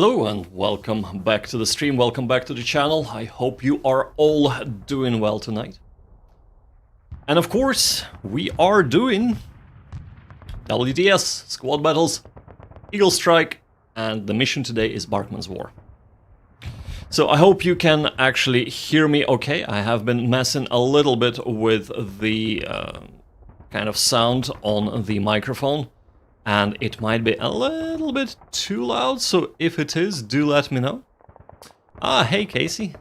Hello and welcome back to the stream, welcome back to the channel. I hope you are all doing well tonight. And of course, we are doing WDS, Squad Battles, Eagle Strike, and the mission today is Barkmann's War. So I hope you can actually hear me okay. I have been messing a little bit with the kind of sound on the microphone. And it might be a little bit too loud, so if it is, do let me know. Hey Casey.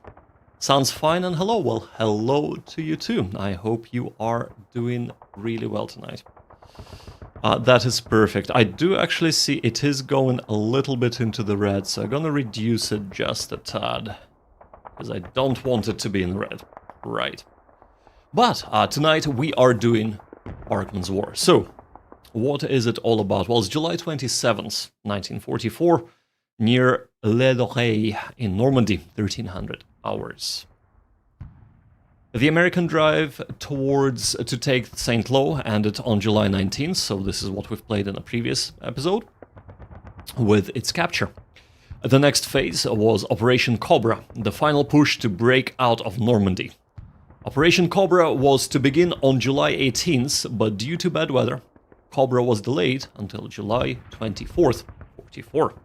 Sounds fine and hello. Well, hello to you too. I hope you are doing really well tonight. That is perfect. I do actually see it is going a little bit into the red, so I'm gonna reduce it just a tad. Because I don't want it to be in red. Right. But tonight we are doing Barkmann's War. So, what is it all about? Well, it's July 27th, 1944, near Le Loret in Normandy, 1300 hours. The American drive to take St. Lo ended on July 19th, so this is what we've played in a previous episode, with its capture. The next phase was Operation Cobra, the final push to break out of Normandy. Operation Cobra was to begin on July 18th, but due to bad weather, Cobra was delayed until July 24th, 44.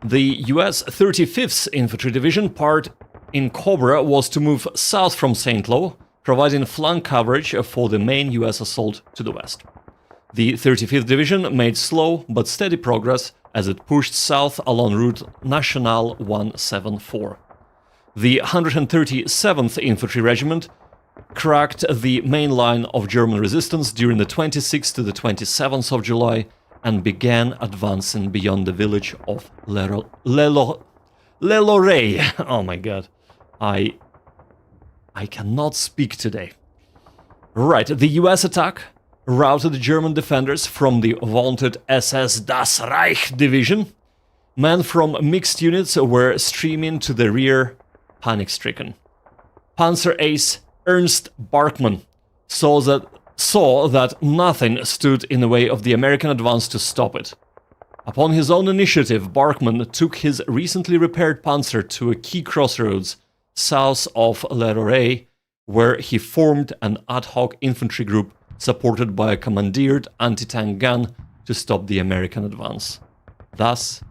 The US 35th Infantry Division part in Cobra was to move south from St. Lo, providing flank coverage for the main US assault to the west. The 35th Division made slow but steady progress as it pushed south along route Nationale 174. The 137th Infantry Regiment cracked the main line of German resistance during the 26th to the 27th of July and began advancing beyond the village of Le Loret. Oh my god. I cannot speak today. Right, the US attack routed the German defenders from the vaunted SS Das Reich division. Men from mixed units were streaming to the rear, panic-stricken. Panzer Ace Ernst Barkmann saw that nothing stood in the way of the American advance to stop it. Upon his own initiative, Barkmann took his recently repaired panzer to a key crossroads south of Le Loret, where he formed an ad hoc infantry group supported by a commandeered anti-tank gun to stop the American advance. Thus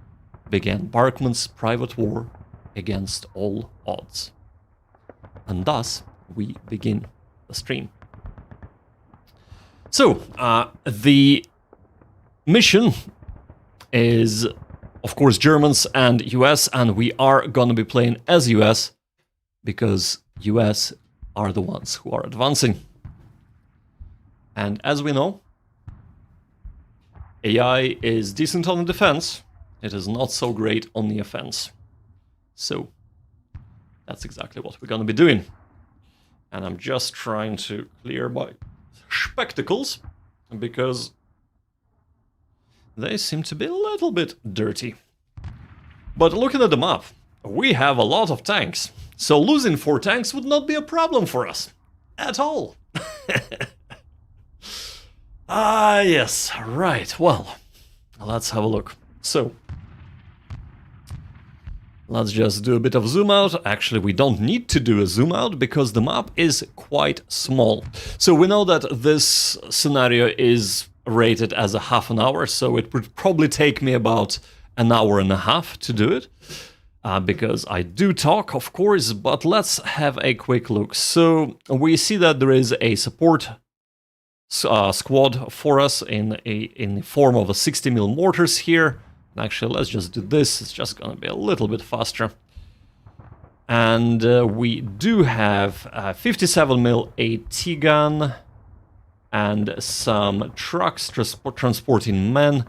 began Barkmann's private war against all odds. And thus we begin the stream. So, the mission is, of course, Germans and US, and we are gonna be playing as US, because US are the ones who are advancing. And as we know, AI is decent on the defense, it is not so great on the offense. So, that's exactly what we're gonna be doing. And I'm just trying to clear my spectacles, because they seem to be a little bit dirty. But looking at the map, we have a lot of tanks, so losing 4 tanks would not be a problem for us. At all. Yes, right, well, let's have a look. So, let's just do a bit of zoom out. Actually, we don't need to do a zoom out because the map is quite small. So we know that this scenario is rated as a half an hour, so it would probably take me about an hour and a half to do it. Because I do talk, of course, but let's have a quick look. So we see that there is a support squad for us in the form of a 60mm mortars here. Actually, let's just do this, it's just gonna be a little bit faster. And we do have a 57mm AT gun and some trucks transporting men.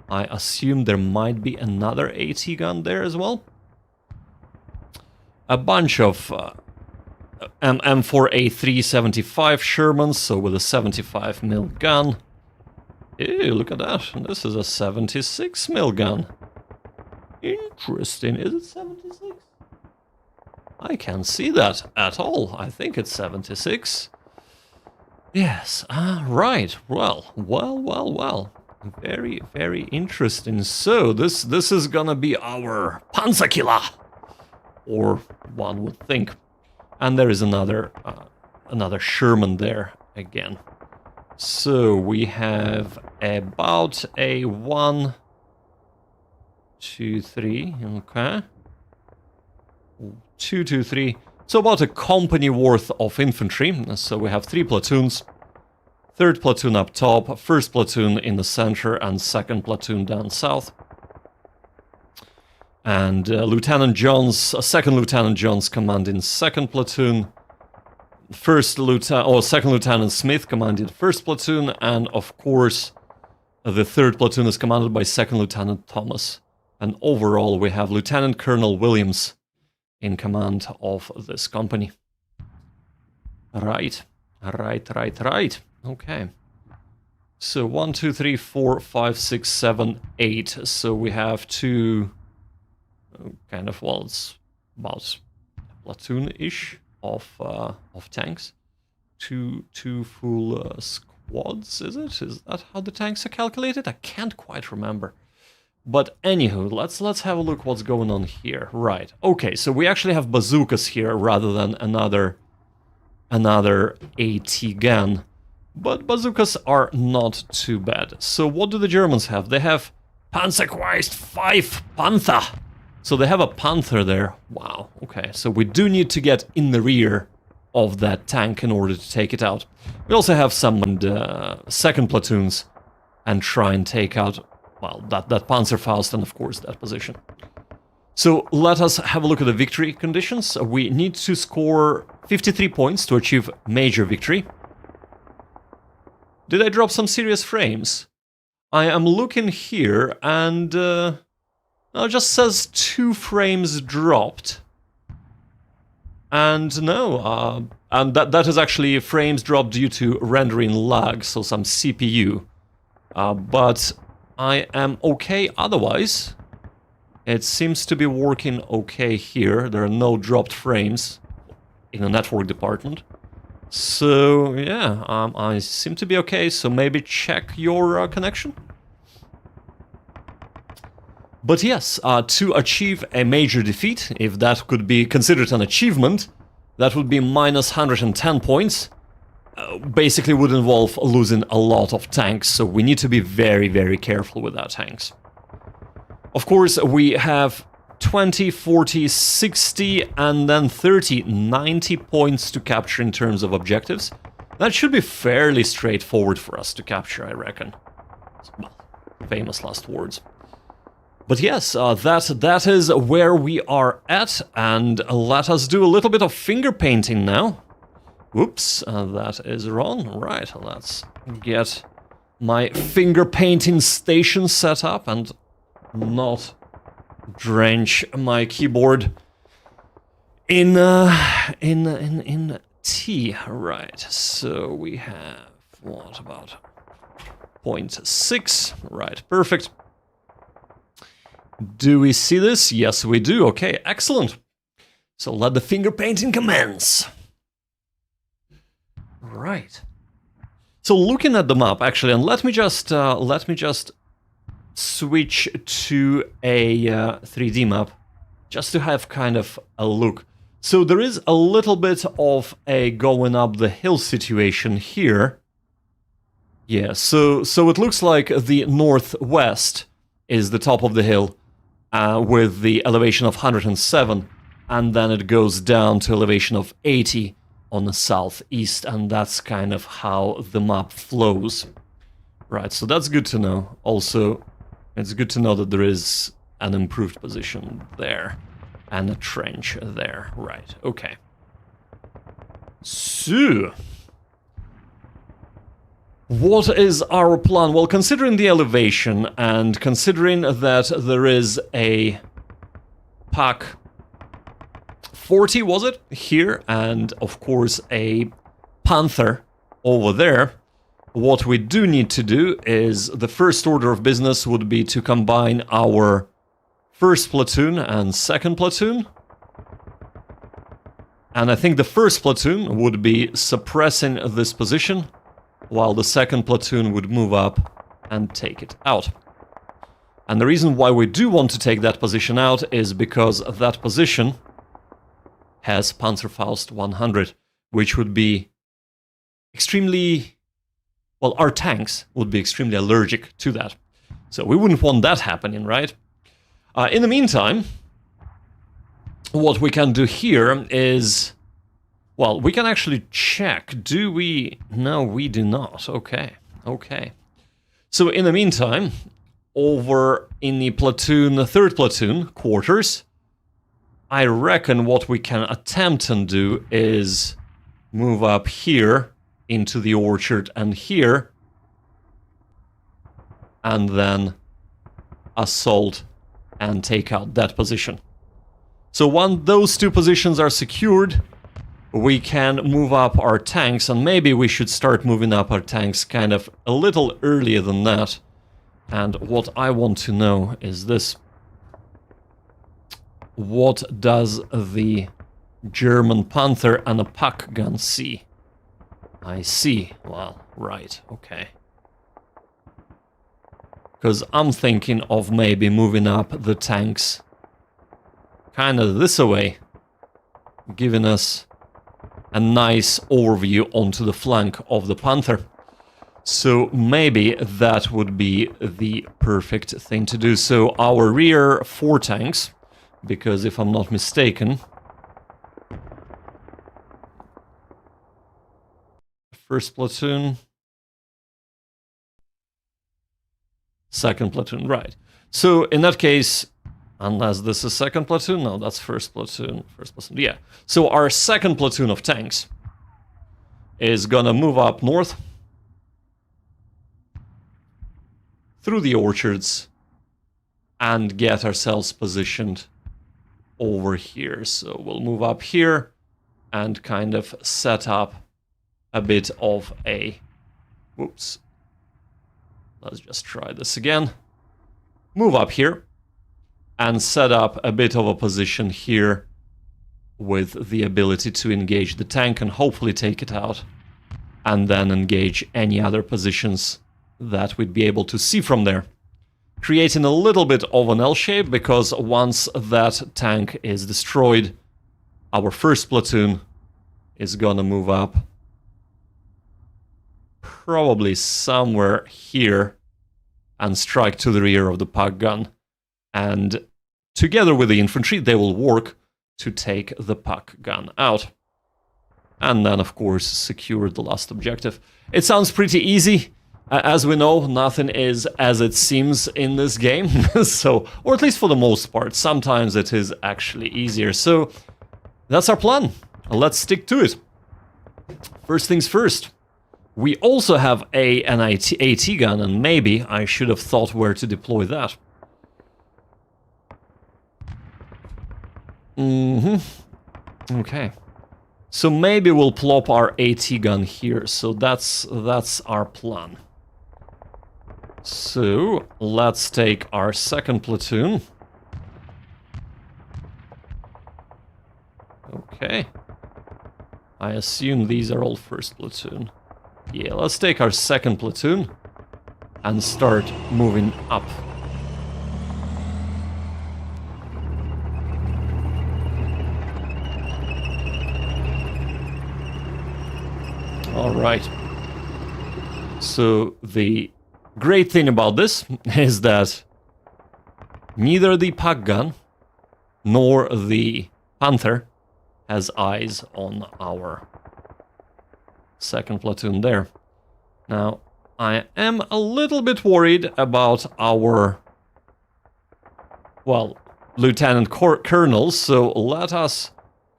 I assume there might be another AT gun there as well. A bunch of M4A375 Shermans, so with a 75mm gun. Ew, look at that. This is a 76mm gun. Interesting. Is it 76? I can't see that at all. I think it's 76. Yes, right. Well. Very, very interesting. So, this is gonna be our Panzerkiller! Or one would think. And there is another Sherman there again. So, we have about a 1, 2, 3, okay. 2, 2, 3. So about a company worth of infantry. So we have 3 platoons. 3rd platoon up top, 1st platoon in the center, and 2nd platoon down south. And Lieutenant Johns, 2nd Lieutenant Johns commanding 2nd platoon. 2nd Lieutenant Smith commanding 1st platoon, and of course the 3rd platoon is commanded by 2nd Lieutenant Thomas. And overall we have Lieutenant Colonel Williams in command of this company. Right. Okay. So 1, 2, 3, 4, 5, 6, 7, 8. So we have 2 kind of, well, it's about a platoon-ish of tanks. Two full squads, is it? Is that how the tanks are calculated? I can't quite remember. But anywho, let's have a look what's going on here. Right. Okay, so we actually have bazookas here rather than another AT gun. But bazookas are not too bad. So what do the Germans have? They have Panzerkreist 5 Panther. So they have a Panther there. Wow. Okay, so we do need to get in the rear of that tank in order to take it out. We also have summoned 2nd platoons and try and take out, well, that Panzerfaust and of course that position. So let us have a look at the victory conditions. We need to score 53 points to achieve major victory. Did I drop some serious frames? I am looking here and it just says 2 frames dropped. And no, and that is actually frames dropped due to rendering lag, so some CPU. But I am okay otherwise. It seems to be working okay here. There are no dropped frames in the network department. So yeah, I seem to be okay, so maybe check your connection. But yes, to achieve a major defeat, if that could be considered an achievement, that would be minus 110 points. Basically would involve losing a lot of tanks, so we need to be very, very careful with our tanks. Of course, we have 20, 40, 60, and then 30, 90 points to capture in terms of objectives. That should be fairly straightforward for us to capture, I reckon. Well, famous last words. But yes, that is where we are at, and let us do a little bit of finger painting now. Whoops, that is wrong. Right, let's get my finger painting station set up and not drench my keyboard in tea. Right, so we have, what about 0.6? Right, perfect. Do we see this? Yes, we do. Okay, excellent. So let the finger painting commence. Right. So looking at the map, actually, and let me just switch to a 3D map, just to have kind of a look. So there is a little bit of a going up the hill situation here. Yeah, so it looks like the northwest is the top of the hill, with the elevation of 107, and then it goes down to elevation of 80 on the southeast, and that's kind of how the map flows. Right, so that's good to know. Also, it's good to know that there is an improved position there, and a trench there. Right, okay. So, what is our plan? Well, considering the elevation, and considering that there is a pack 40, was it, here, and of course a Panther over there, what we do need to do is, the first order of business would be to combine our 1st platoon and 2nd platoon. And I think the 1st platoon would be suppressing this position, while the 2nd platoon would move up and take it out. And the reason why we do want to take that position out is because that position has Panzerfaust 100, which would be extremely... well, our tanks would be extremely allergic to that. So we wouldn't want that happening, right? In the meantime, what we can do here is... well, we can actually check. Do we... no, we do not. Okay, okay. So in the meantime, over in the platoon, third platoon quarters, I reckon what we can attempt and do is move up here into the orchard and here, and then assault and take out that position. So once those two positions are secured, we can move up our tanks, and maybe we should start moving up our tanks kind of a little earlier than that. And what I want to know is this. What does the German Panther and a puck gun see? I see. Well, right, okay. Because I'm thinking of maybe moving up the tanks kind of this way, giving us a nice overview onto the flank of the Panther. So maybe that would be the perfect thing to do. So our rear 4 tanks, because if I'm not mistaken, first platoon, second platoon, right. So in that case, unless this is second platoon, no, that's first platoon, yeah. So our second platoon of tanks is gonna move up north through the orchards and get ourselves positioned over here. So we'll move up here and kind of set up a bit of a... whoops. Let's just try this again. Move up here and set up a bit of a position here with the ability to engage the tank and hopefully take it out, and then engage any other positions that we'd be able to see from there. Creating a little bit of an L shape, because once that tank is destroyed, our first platoon is gonna move up probably somewhere here and strike to the rear of the puck gun. And together with the infantry, they will work to take the puck gun out. And then, of course, secure the last objective. It sounds pretty easy. As we know, nothing is as it seems in this game. So, or at least for the most part, sometimes it is actually easier. So, that's our plan. Let's stick to it. First things first. We also have an AT gun, and maybe I should have thought where to deploy that. Okay. So maybe we'll plop our AT gun here. So that's our plan. So let's take our second platoon. Okay. I assume these are all first platoon. Yeah, let's take our second platoon and start moving up. All right. So the great thing about this is that neither the puck gun nor the Panther has eyes on our second platoon there. Now, I am a little bit worried about our, well, lieutenant colonels, so let us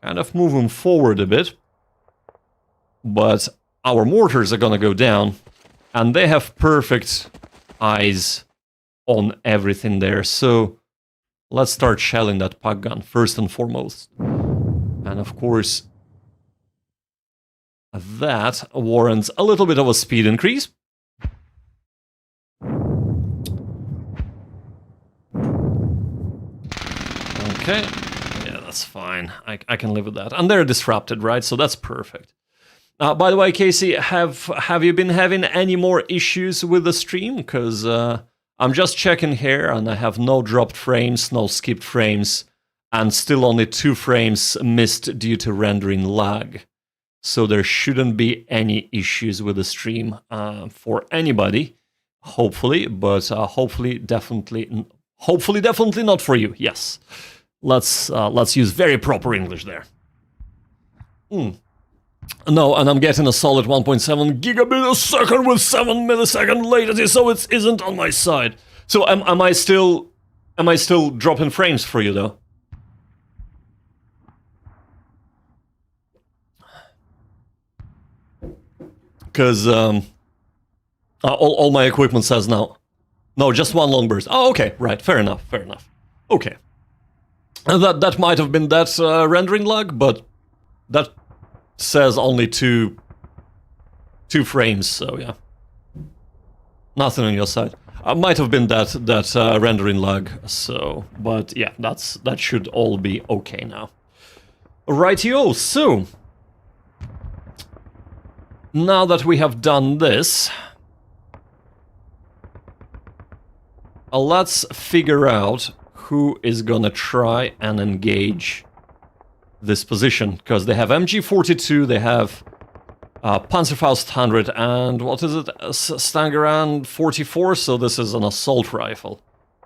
kind of move them forward a bit. But our mortars are gonna go down, and they have perfect eyes on everything there. So let's start shelling that puck gun first and foremost. And of course, that warrants a little bit of a speed increase. Okay, yeah, that's fine. I can live with that. And they're disrupted, right? So that's perfect. By the way, Casey, have you been having any more issues with the stream? Because I'm just checking here, and I have no dropped frames, no skipped frames, and still only 2 frames missed due to rendering lag. So there shouldn't be any issues with the stream for anybody, hopefully, but hopefully definitely not for you. Yes, let's use very proper English there. No, and I'm getting a solid 1.7 gigabit a second with 7 millisecond latency, so it isn't on my side. So am I still dropping frames for you though? Because all my equipment says now. No, just 1 long burst. Oh, okay, right, fair enough. Okay. And that might have been that rendering lag, but that says only two frames, so yeah. Nothing on your side. Might have been that rendering lag, so, but yeah, that should all be okay now. Rightio, so now that we have done this, let's figure out who is gonna try and engage this position, because they have MG42, they have Panzerfaust 100, and what is it, Stangeran 44, so this is an assault rifle,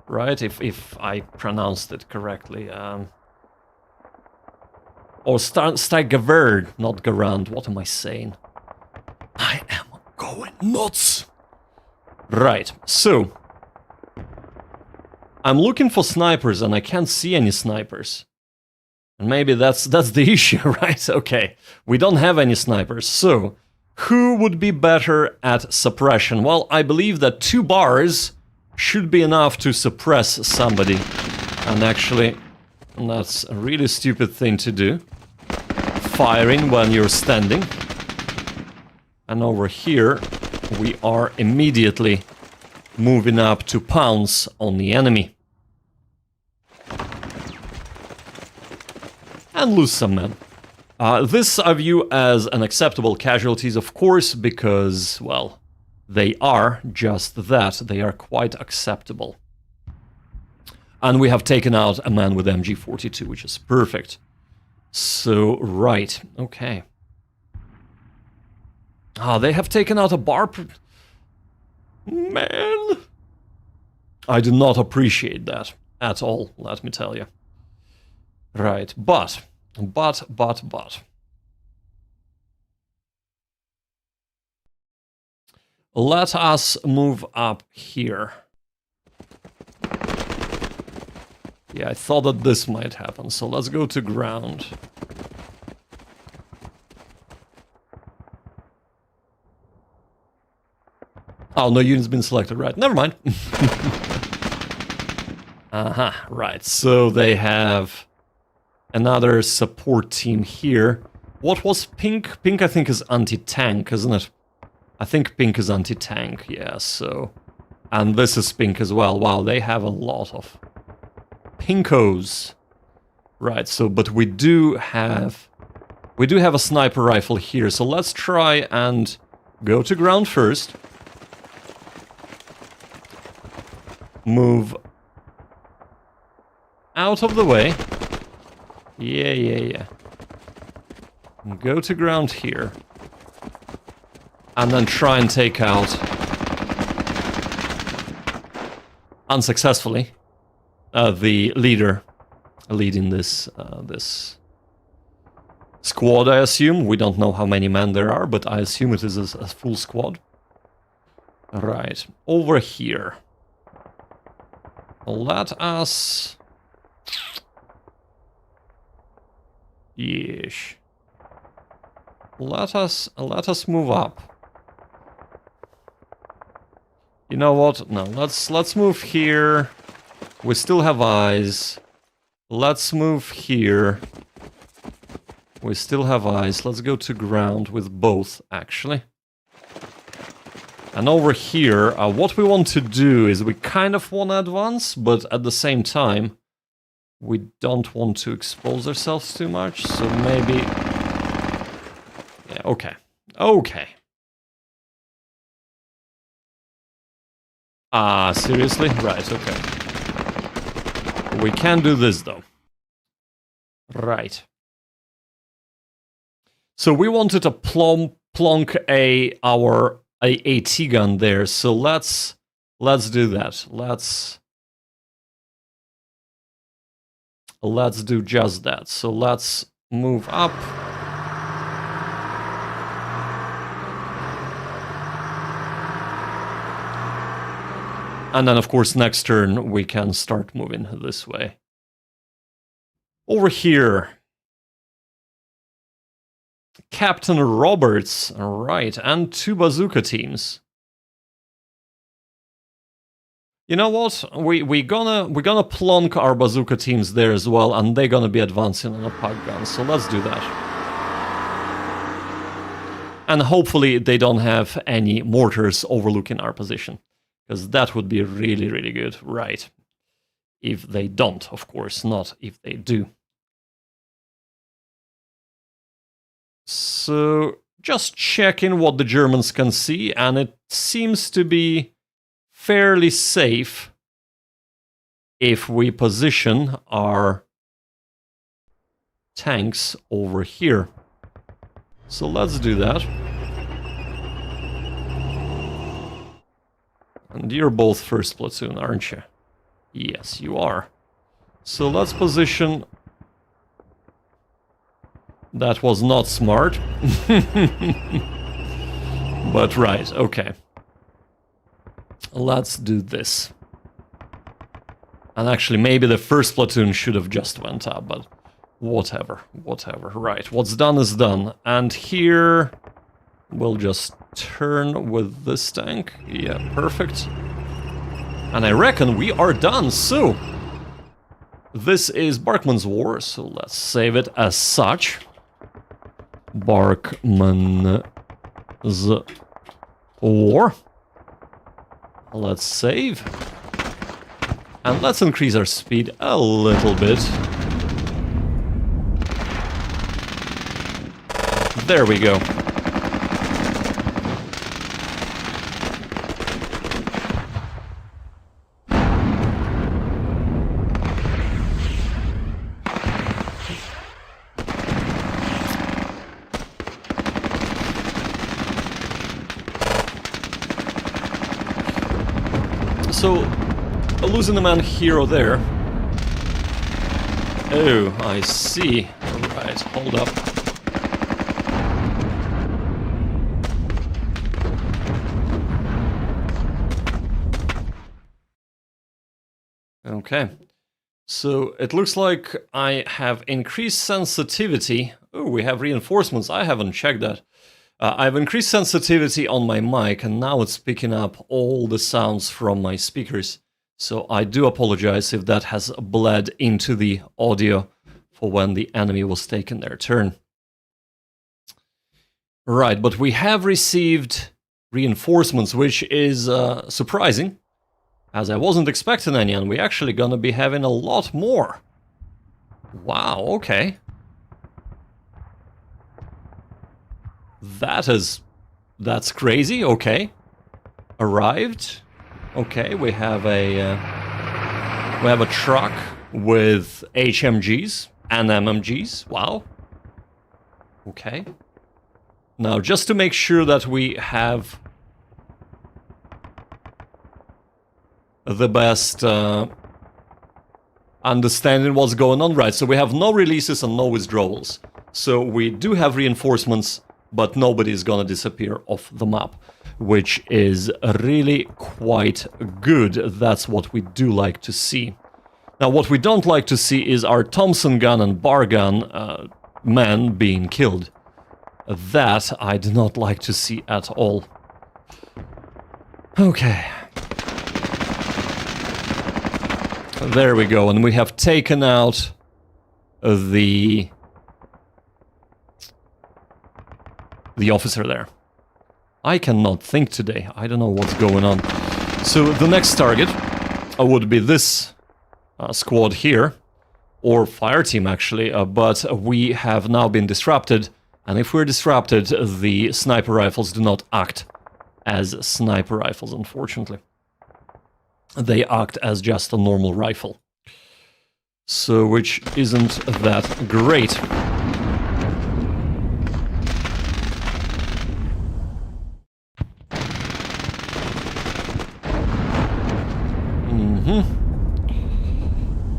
right, if I pronounced it correctly. Or Steigerverd, not Garand, what am I saying? I am going nuts! Right, so I'm looking for snipers and I can't see any snipers. And maybe that's the issue, right? Okay, we don't have any snipers, so who would be better at suppression? Well, I believe that 2 bars should be enough to suppress somebody. And actually, that's a really stupid thing to do. Firing when you're standing. And over here, we are immediately moving up to pounce on the enemy. And lose some men. This I view as an acceptable casualties, of course, because, well, they are just that. They are quite acceptable. And we have taken out a man with MG42, which is perfect. So, right, okay. They have taken out a bar... Man! I do not appreciate that at all, let me tell you. Right, but. Let us move up here. Yeah, I thought that this might happen, so let's go to ground. Oh, no unit's been selected, right, never mind. Right, so they have another support team here. What was pink? Pink, I think, is anti-tank, isn't it? I think pink is anti-tank, yeah, so... And this is pink as well. Wow, they have a lot of pinkos. Right, so, but we do have a sniper rifle here, so let's try and go to ground first. Move out of the way. Yeah. Go to ground here. And then try and take out... unsuccessfully... the leader leading this squad, I assume. We don't know how many men there are, but I assume it is a full squad. Right, over here. Let us... Yeesh. Let us move up. You know what? No, let's move here. We still have eyes. Let's move here. We still have eyes. Let's go to ground with both, actually. And over here, what we want to do is we kind of want to advance, but at the same time, we don't want to expose ourselves too much, so maybe... Yeah, okay. Okay. Seriously? Right, okay. We can do this, though. Right. So we wanted to plonk a T-gun there, so let's do that. Let's do just that. So let's move up. And then, of course, next turn, we can start moving this way. Over here. Captain Roberts, right, and 2 bazooka teams. You know what? We're gonna plonk our bazooka teams there as well, and they're gonna be advancing on a puck gun, so let's do that. And hopefully they don't have any mortars overlooking our position. Because that would be really, really good, right? If they don't, of course, not if they do. So, just checking what the Germans can see, and it seems to be fairly safe if we position our tanks over here. So let's do that. And you're both first platoon, aren't you? Yes, you are. So let's position... That was not smart. But right, okay. Let's do this. And actually, maybe the first platoon should have just went up, but whatever. Right, what's done is done. And here... We'll just turn with this tank. Yeah, perfect. And I reckon we are done, so... This is Barkmann's War, so let's save it as such. Barkmann's War. Let's save. And let's increase our speed a little bit. There we go. So, losing a man here or there. Oh, I see. Right, hold up. Okay. So, it looks like I have increased sensitivity. Oh, we have reinforcements. I haven't checked that. I've increased sensitivity on my mic, and now it's picking up all the sounds from my speakers. So I do apologize if that has bled into the audio for when the enemy was taking their turn. Right, but we have received reinforcements, which is surprising, as I wasn't expecting any, and we're actually gonna be having a lot more. Wow, okay. That's crazy, okay. Arrived. Okay, we have a truck with HMGs and MMGs. Wow. Okay. Now, just to make sure that we have the best understanding what's going on, right? So we have no releases and no withdrawals. So we do have reinforcements, but nobody is gonna disappear off the map, which is really quite good. That's what we do like to see. Now, what we don't like to see is our Thompson gun and bar gun men being killed. That I do not like to see at all. Okay. There we go, and we have taken out the officer there. I cannot think today. I don't know what's going on. So the next target would be this squad here, or fire team actually, but we have now been disrupted, And if we're disrupted, the sniper rifles do not act as sniper rifles, unfortunately. They act as just a normal rifle. So, which isn't that great.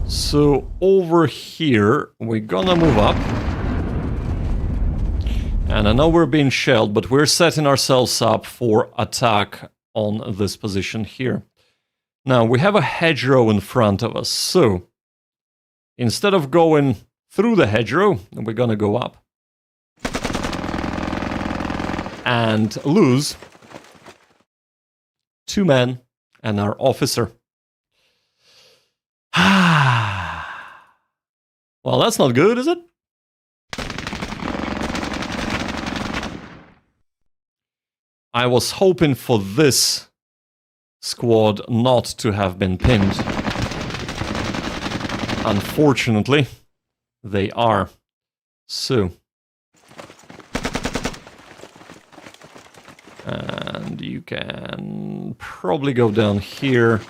So, over here, we're gonna move up. And I know we're being shelled, but we're setting ourselves up for attack on this position here. Now, we have a hedgerow in front of us, so instead of going through the hedgerow, we're gonna go up. And lose 2 men and our officer. Well, that's not good, is it? I was hoping for this squad not to have been pinned. Unfortunately, they are. So. And you can probably go down here.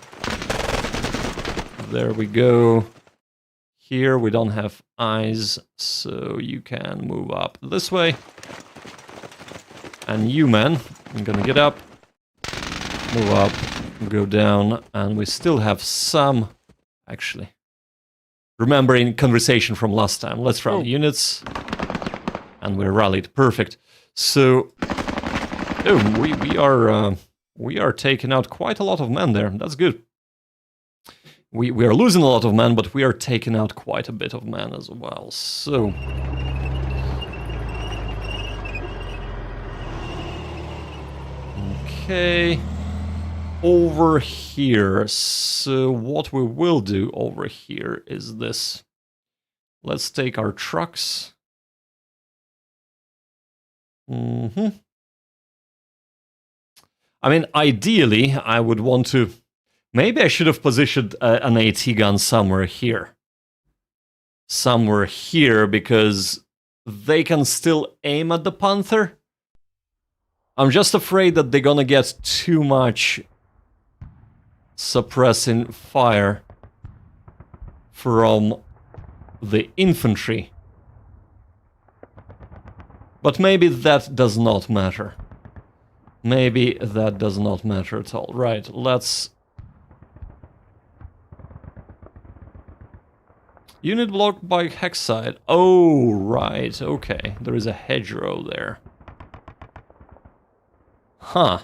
There we go. Here we don't have eyes, so you can move up this way. And you, man, I'm gonna get up, move up, go down, and we still have some, actually. Remembering conversation from last time, let's rally units. And we're rallied, perfect. So, oh, we are taking out quite a lot of men there, that's good. We are losing a lot of men, but we are taking out quite a bit of men as well, so... Okay, over here, so what we will do over here is this. Let's take our trucks. I mean, ideally, I would want to... Maybe I should have positioned an AT gun somewhere here. Somewhere here, because they can still aim at the Panther. I'm just afraid that they're gonna get too much suppressing fire from the infantry. But maybe that does not matter. Maybe that does not matter at all. Right, let's... Unit blocked by hex side. Oh, right, okay. There is a hedgerow there. Huh.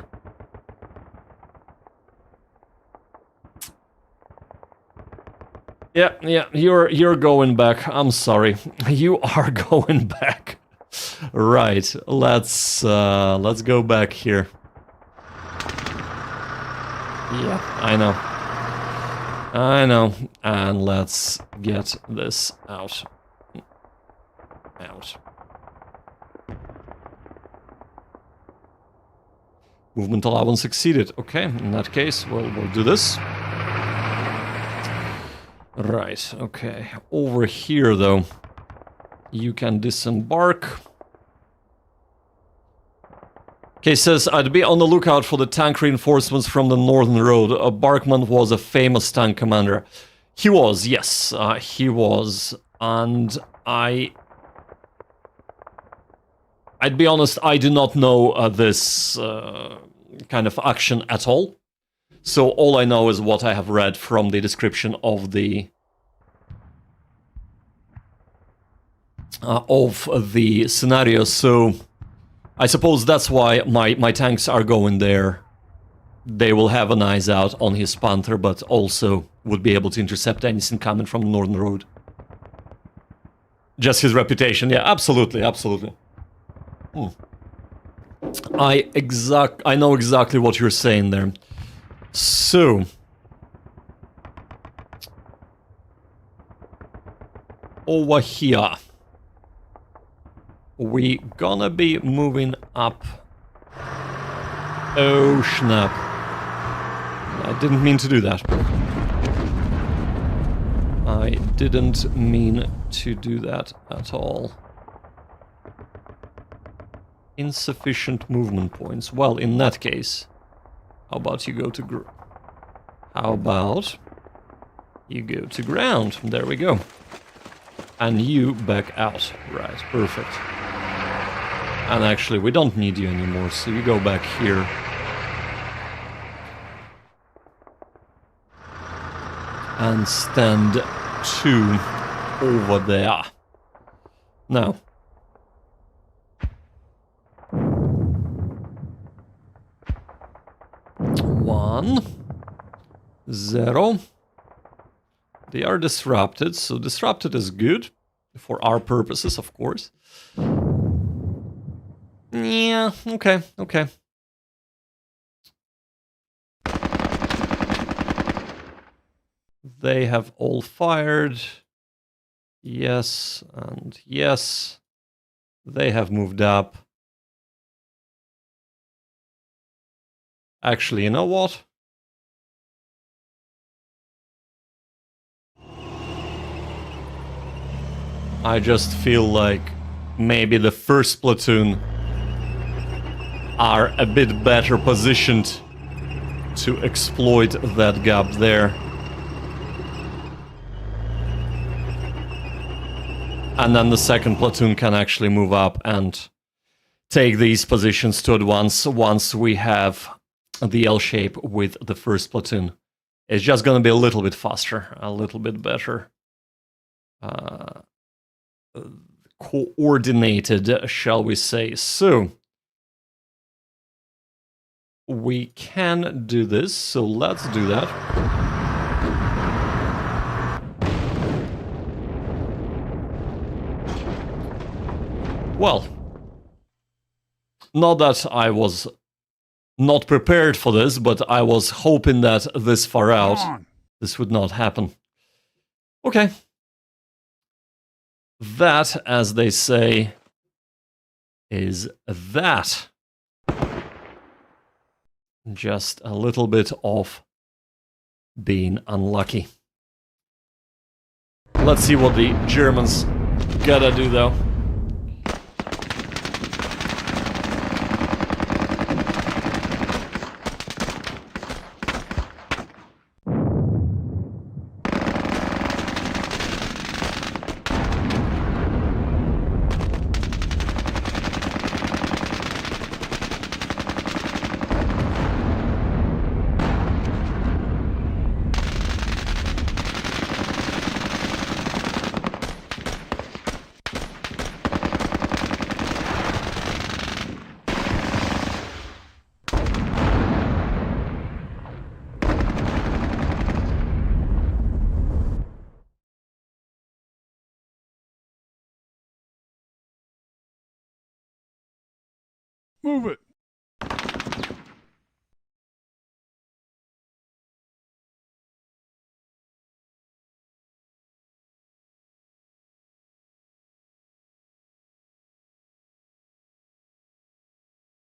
Yeah, you're going back. I'm sorry. You are going back. Right. Let's go back here. Yeah, I know. And let's get this out. Movement allowance exceeded. Okay, in that case, we'll do this. Right, okay. Over here, though, you can disembark. Okay, says, I'd be on the lookout for the tank reinforcements from the Northern Road. Barkmann was a famous tank commander. He was, yes, he was. And I'd be honest, I do not know this kind of action at all. So all I know is what I have read from the description of the scenario. So I suppose that's why my tanks are going there. They will have an eyes out on his Panther, but also would be able to intercept anything coming from the Northern Road. Just his reputation, yeah, absolutely. I know exactly what you're saying there. So, over here, we gonna be moving up. Oh snap! I didn't mean to do that. I didn't mean to do that at all. Insufficient movement points. Well, in that case, how about you go to how about you go to ground? There we go. And you back out. Right, perfect. And actually, we don't need you anymore, so you go back here. And stand 2 over there. Now. 1, 0. They are disrupted, so disrupted is good. For our purposes, of course. Yeah, okay, okay. They have all fired. Yes, and yes. They have moved up. Actually, you know what? I just feel like maybe the first platoon are a bit better positioned to exploit that gap there. And then the second platoon can actually move up and take these positions to advance once we have the L shape with the first platoon. It's just going to be a little bit faster, a little bit better coordinated, shall we say. So we can do this, so let's do that. Well, not that I was not prepared for this, but I was hoping that this far out, this would not happen. Okay. That, as they say, is that. Just a little bit of being unlucky. Let's see what the Germans gotta do, though. Move it.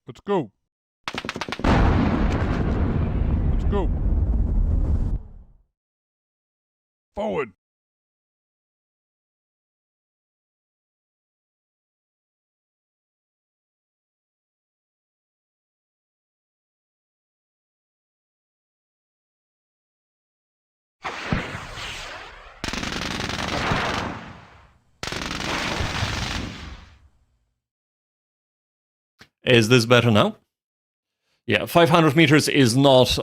Let's go. Let's go. Forward. Is this better now? Yeah, 500 meters is not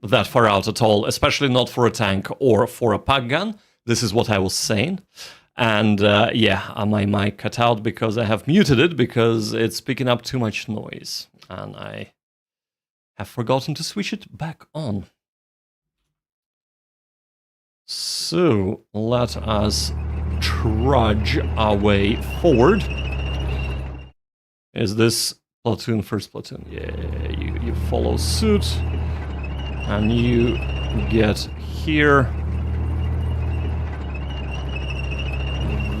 that far out at all, especially not for a tank or for a pack gun. This is what I was saying. And yeah, my mic cut out because I have muted it because it's picking up too much noise. And I have forgotten to switch it back on. So let us trudge our way forward. Is this platoon, first platoon? Yeah, you follow suit. And you get here.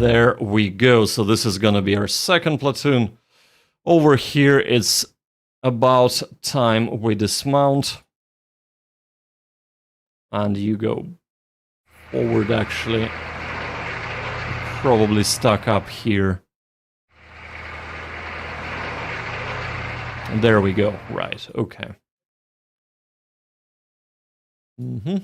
There we go. So this is going to be our second platoon. Over here, it's about time we dismount. And you go forward, actually. Probably stuck up here. There we go. Right, okay. Mm-hmm.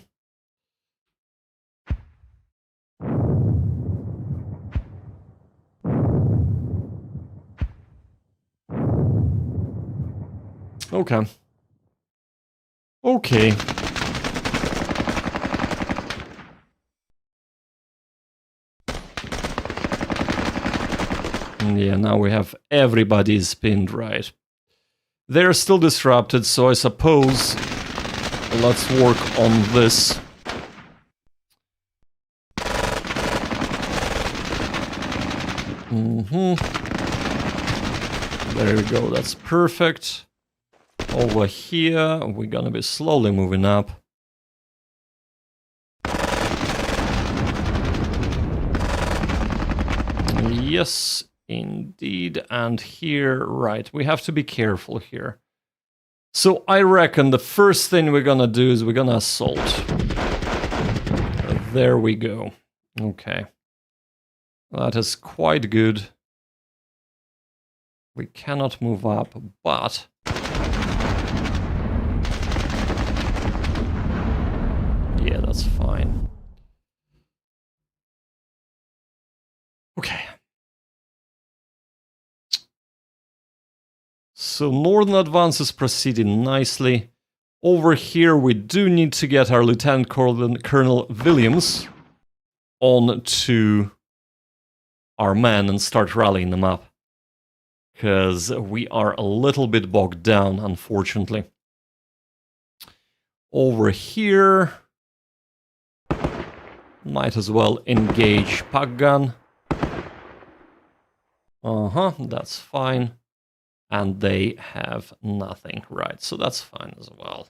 Okay. Okay. Yeah, now we have everybody's pinned, right. They're still disrupted, so I suppose let's work on this. There we go, that's perfect. Over here, we're gonna be slowly moving up. Yes, indeed, and here, right, we have to be careful here. So I reckon the first thing we're gonna do is we're gonna assault. There we go. Okay. That is quite good. We cannot move up, but... yeah, that's fine. Okay. So Northern advance is proceeding nicely. Over here we do need to get our Lieutenant Colonel Williams on to our men and start rallying them up. Because we are a little bit bogged down, unfortunately. Over here... might as well engage Pack Gun. That's fine. And they have nothing, right, so that's fine as well.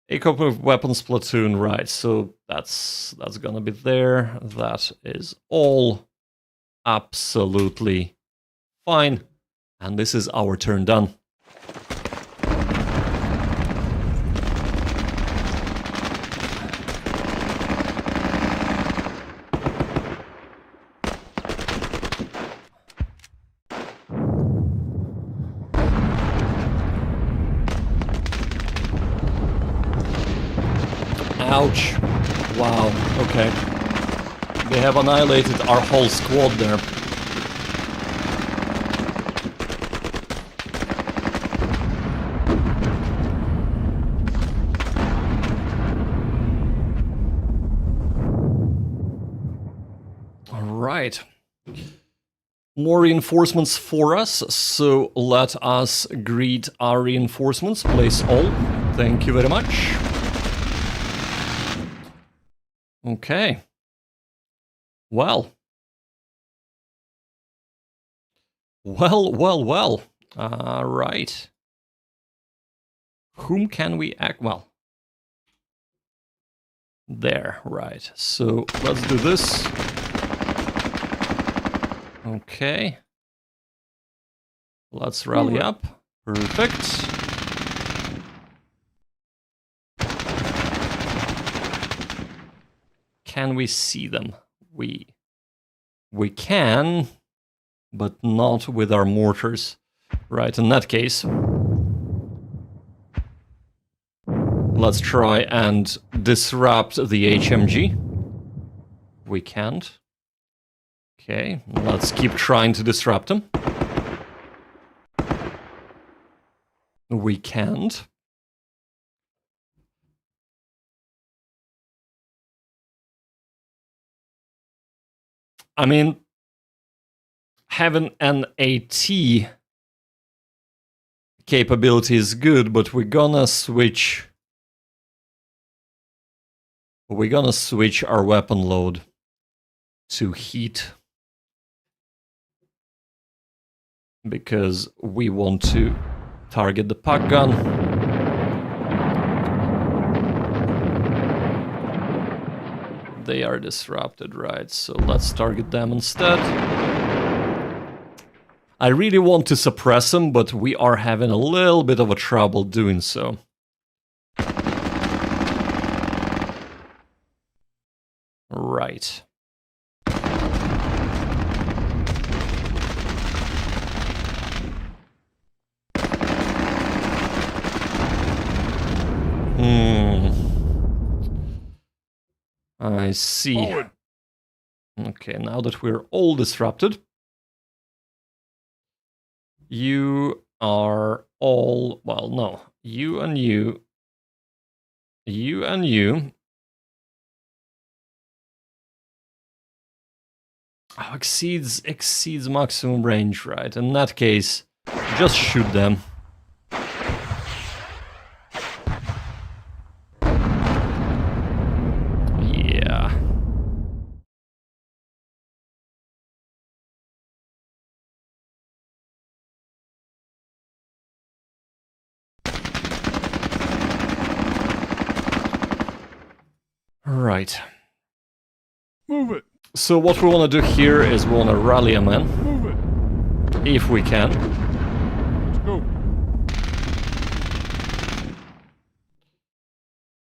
A couple of weapons platoon, right, so that's gonna be there. That is all absolutely fine. And this is our turn done. Ouch. Wow, okay. They have annihilated our whole squad there. Alright. More reinforcements for us, so let us greet our reinforcements. Place all. Thank you very much. Okay. Well. Well. Right. Whom can we act? Well. There, right. So let's do this. Okay. Let's rally up. Perfect. Can we see them? We can, but not with our mortars. Right, in that case, let's try and disrupt the HMG. We can't. Okay, let's keep trying to disrupt them. We can't. I mean, having an AT capability is good, but we're gonna switch. We're gonna switch our weapon load to heat. Because we want to target the Pack Gun. They are disrupted, right? So let's target them instead. I really want to suppress them, but we are having a little bit of a trouble doing so. Right. I see. Forward. Okay, now that we're all disrupted, you are all, well, no, you and you and you. Oh, exceeds maximum range, right? In that case, just shoot them. Yeah. Right. Move it. So what we want to do here is we want to rally a man. Move it. If we can. Let's go.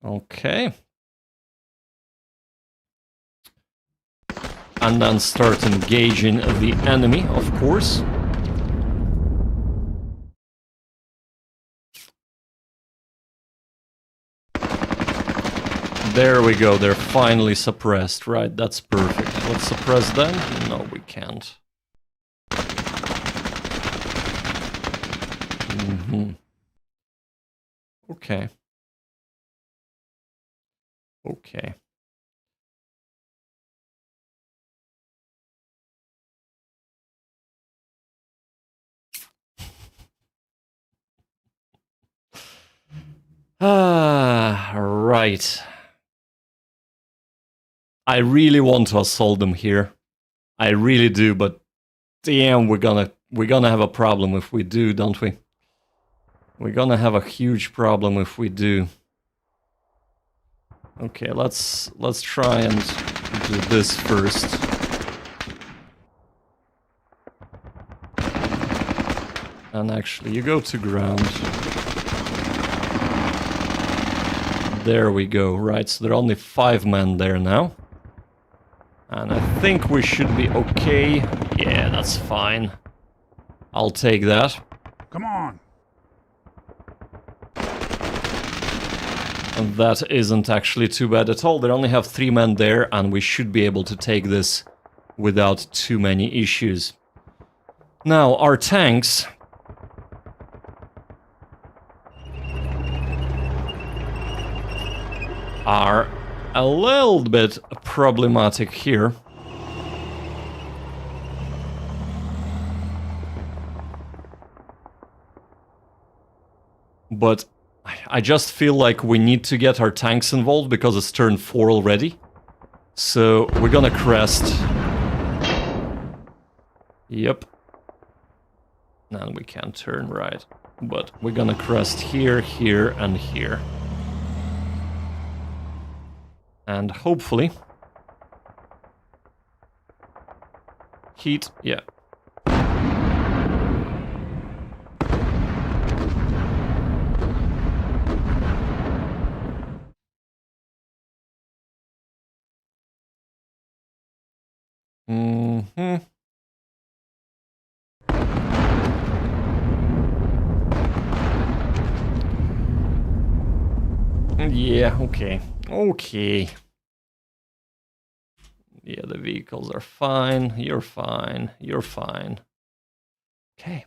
Okay. And then start engaging the enemy, of course. There we go, they're finally suppressed, right, that's perfect. Let's suppress them? No, we can't. Okay. Okay. Right. I really want to assault them here. I really do, but damn, we're gonna have a problem if we do, don't we? We're gonna have a huge problem if we do. Okay, let's try and do this first. And actually, you go to ground. There we go, right, so there are only 5 men there now. And I think we should be okay. Yeah, that's fine. I'll take that. Come on. And that isn't actually too bad at all. They only have 3 men there, and we should be able to take this without too many issues. Now, our tanks are a little bit problematic here. But I just feel like we need to get our tanks involved because it's turn 4 already. So we're gonna crest. Yep. And we can't turn right. But we're gonna crest here, here, and here. And hopefully... heat, yeah. Yeah, okay. Okay. Yeah, the vehicles are fine. You're fine. You're fine. Okay.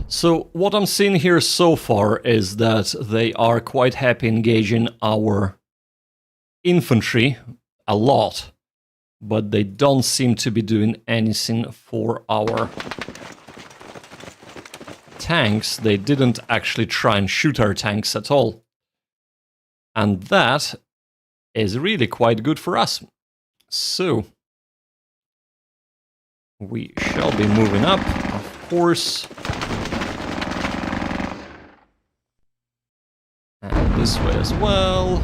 So what I'm seeing here so far is that they are quite happy engaging our infantry a lot, but they don't seem to be doing anything for our tanks, they didn't actually try and shoot our tanks at all. And that is really quite good for us. So, we shall be moving up, of course. And this way as well.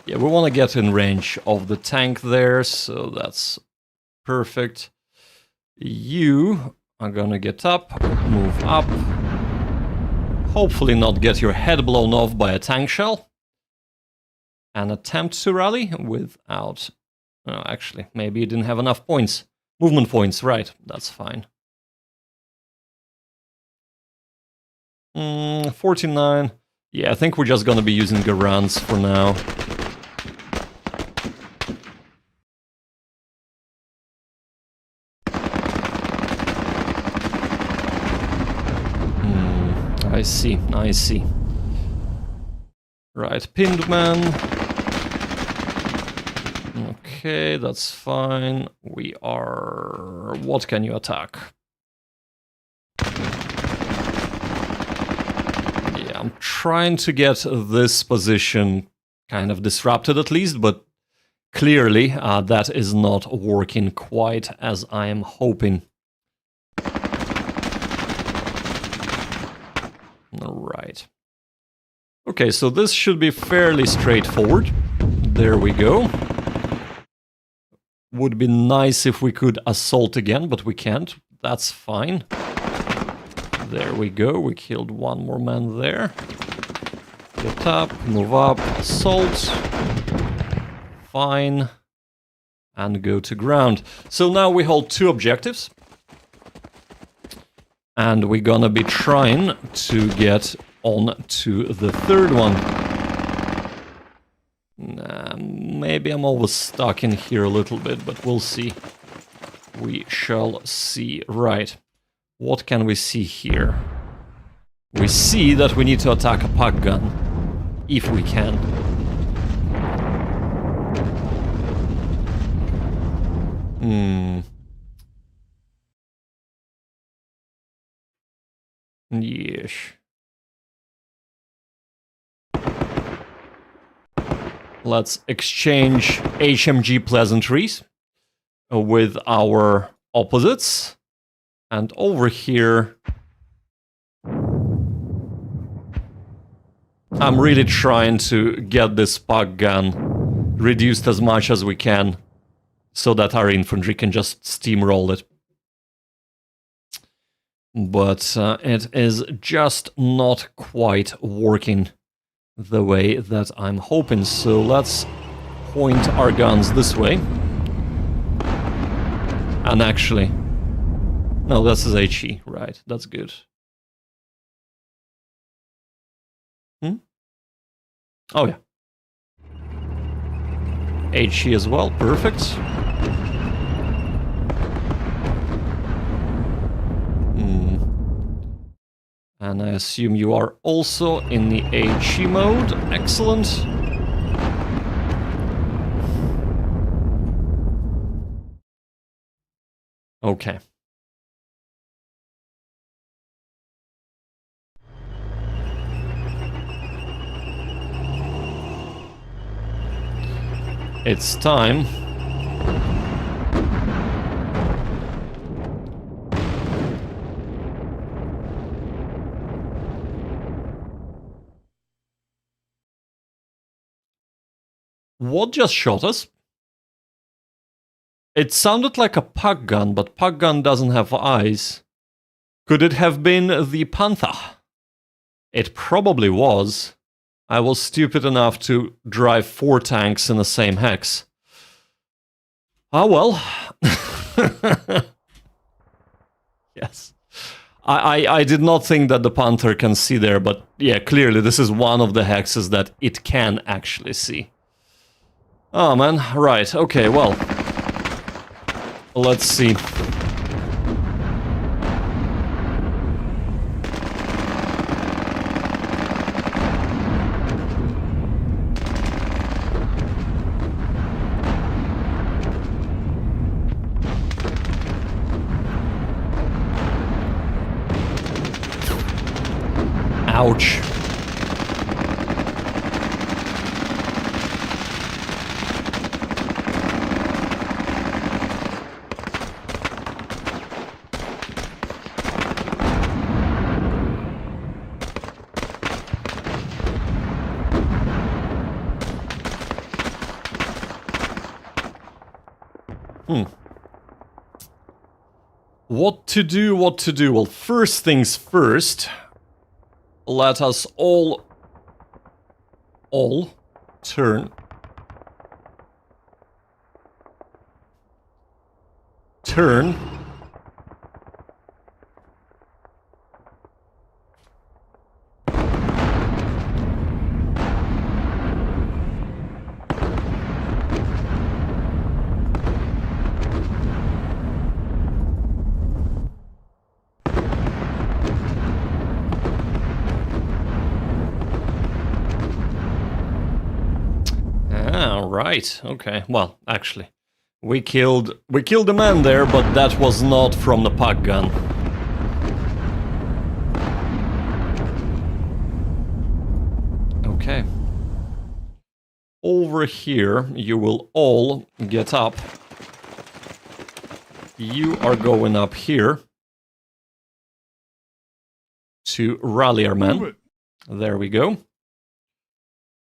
Yeah, we want to get in range of the tank there, so that's perfect. You are gonna get up, move up. Hopefully not get your head blown off by a tank shell. And attempt to rally without... Oh, actually, maybe you didn't have enough points. Movement points, right, that's fine. 49. Yeah, I think we're just gonna be using Garants for now. I see, I see. Right, pinned man. Okay, that's fine. We are... What can you attack? Yeah, I'm trying to get this position kind of disrupted at least, but clearly that is not working quite as I am hoping. Right. Okay, so this should be fairly straightforward. There we go. Would be nice if we could assault again, but we can't. That's fine. There we go. We killed one more man there. Get up, move up, assault. Fine. And go to ground. So now we hold 2 objectives. And we're gonna be trying to get on to the 3rd one. Maybe I'm always stuck in here a little bit, but we'll see. We shall see. Right. What can we see here? We see that we need to attack a puck gun. If we can. Yes. Let's exchange HMG pleasantries with our opposites. And over here, I'm really trying to get this puck gun reduced as much as we can so that our infantry can just steamroll it. But it is just not quite working the way that I'm hoping. So let's point our guns this way. And actually... No, this is HE, right, that's good. Oh yeah. HE as well, perfect. And I assume you are also in the HE mode. Excellent. Okay. It's time. What just shot us? It sounded like a puck gun, but puck gun doesn't have eyes. Could it have been the Panther? It probably was. I was stupid enough to drive 4 tanks in the same hex. Ah well. Yes. I did not think that the Panther can see there, but yeah, clearly this is one of the hexes that it can actually see. Oh man, right, okay, well. Let's see. Ouch. What to do, what to do? Well, first things first, let us all turn. Right, okay. Well, actually, we killed the man there, but that was not from the puck gun. Okay. Over here, you will all get up. You are going up here to rally our men. There we go.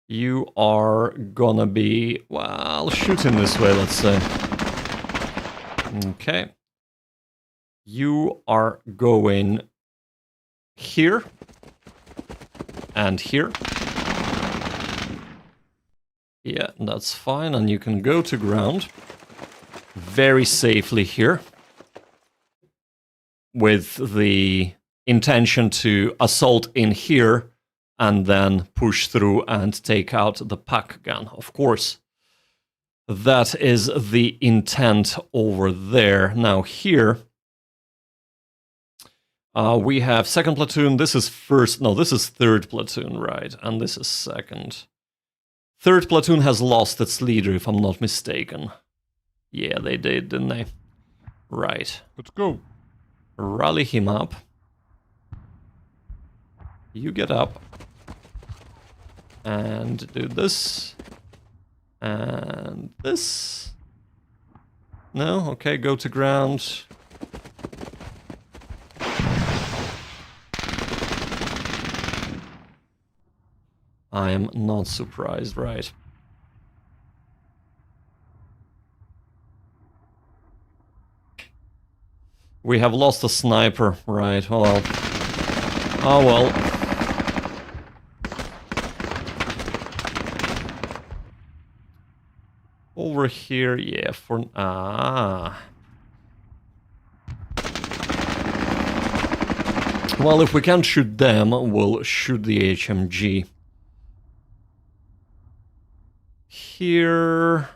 You are gonna be, well, shooting this way, let's say. Okay. You are going here and here. Yeah, that's fine, and you can go to ground very safely here with the intention to assault in here and then push through and take out the puck gun, of course. That is the intent over there. Now here, we have second platoon. This is first, no, this is third platoon, right? And this is second. Third platoon has lost its leader, if I'm not mistaken. Yeah, they did, didn't they? Right. Let's go. Rally him up. You get up. And do this. And this. No? Okay, go to ground. I am not surprised, right? We have lost a sniper, right? Well, oh well. Over here, yeah, for... Well, if we can't shoot them, we'll shoot the HMG. Here...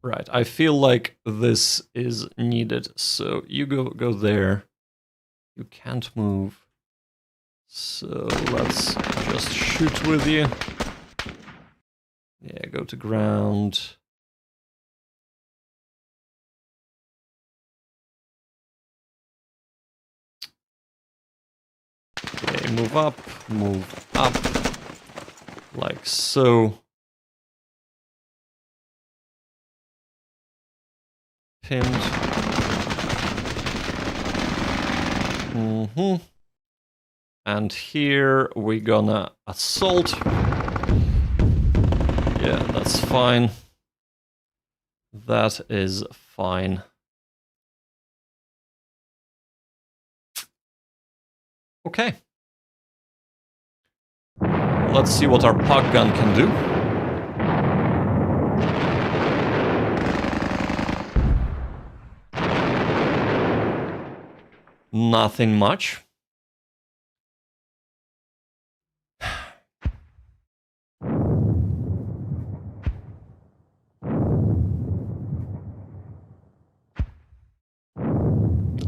Right, I feel like this is needed, so you go there. You can't move. So let's just shoot with you. Yeah, go to ground. Okay, move up, like so. Pinned. And here we're gonna assault. Yeah, that's fine. That is fine. Okay. Let's see what our puck gun can do. Nothing much.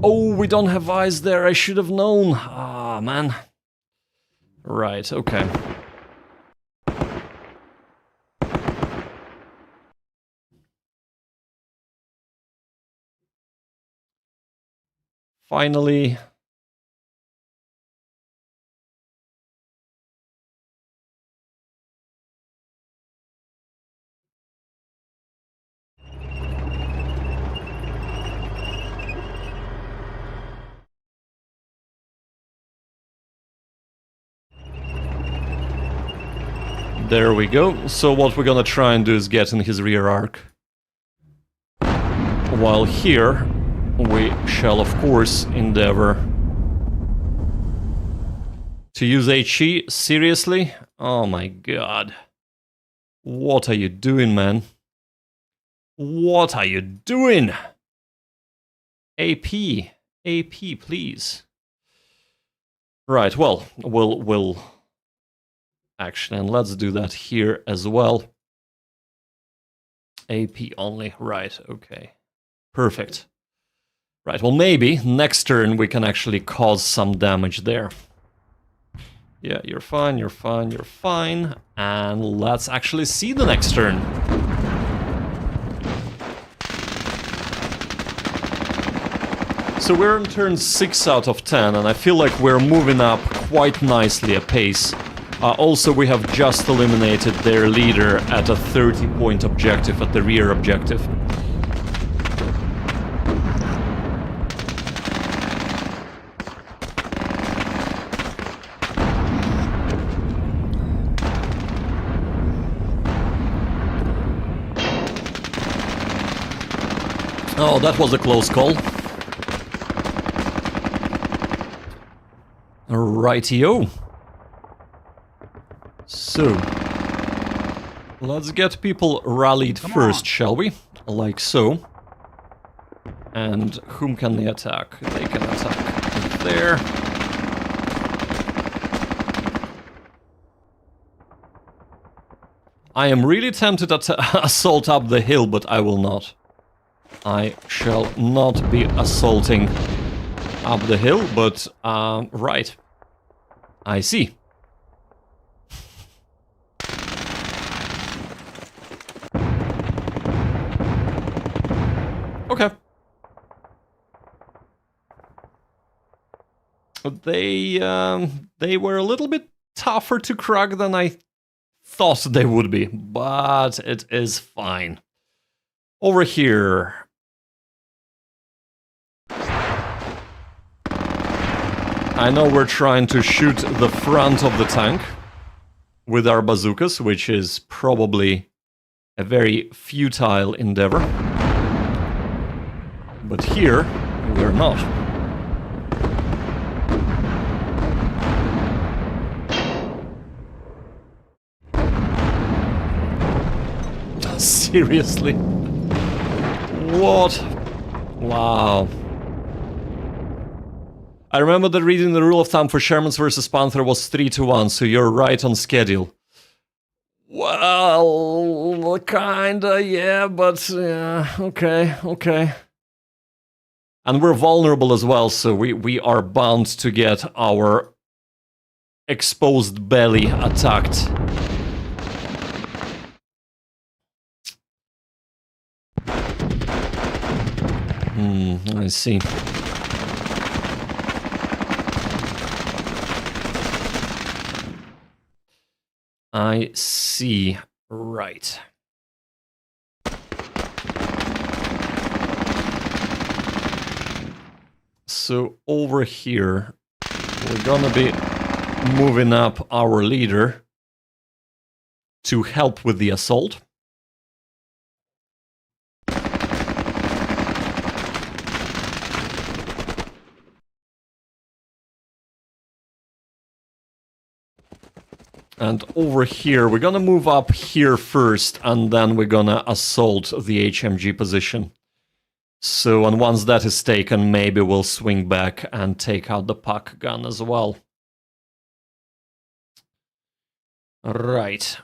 Oh, we don't have eyes there. I should have known. Ah, man. Right, okay. Finally, There we go. So what we're gonna try and do is get in his rear arc. While here, we shall of course endeavor to use HE. Seriously? Oh my god. What are you doing, man? What are you doing? AP, please. Right, well, we'll actually, and let's do that here as well. AP only, right, okay. Perfect. Right, well maybe next turn we can actually cause some damage there. Yeah, you're fine, you're fine, you're fine. And let's actually see the next turn. So we're on turn 6 out of 10, and I feel like we're moving up quite nicely apace. Also, we have just eliminated their leader at a 30-point objective, at the rear objective. Oh, that was a close call. Rightio. So, let's get people rallied first, shall we? Like so. And whom can they attack? They can attack there. I am really tempted to assault up the hill, but I will not. I shall not be assaulting up the hill, but, right. I see. Okay. They were a little bit tougher to crack than I thought they would be, but it is fine. Over here. I know we're trying to shoot the front of the tank with our bazookas, which is probably a very futile endeavor. But here, we're not. Seriously? What? Wow. I remember that reading the rule of thumb for Shermans versus Panther was 3-1, so you're right on schedule. Well, kinda, yeah, but yeah, okay. And we're vulnerable as well, so we are bound to get our exposed belly attacked. I see. I see. Right. So over here, we're gonna be moving up our leader to help with the assault. And over here, we're gonna move up here first, and then we're gonna assault the HMG position. So, and once that is taken, maybe we'll swing back and take out the puck gun as well. Right.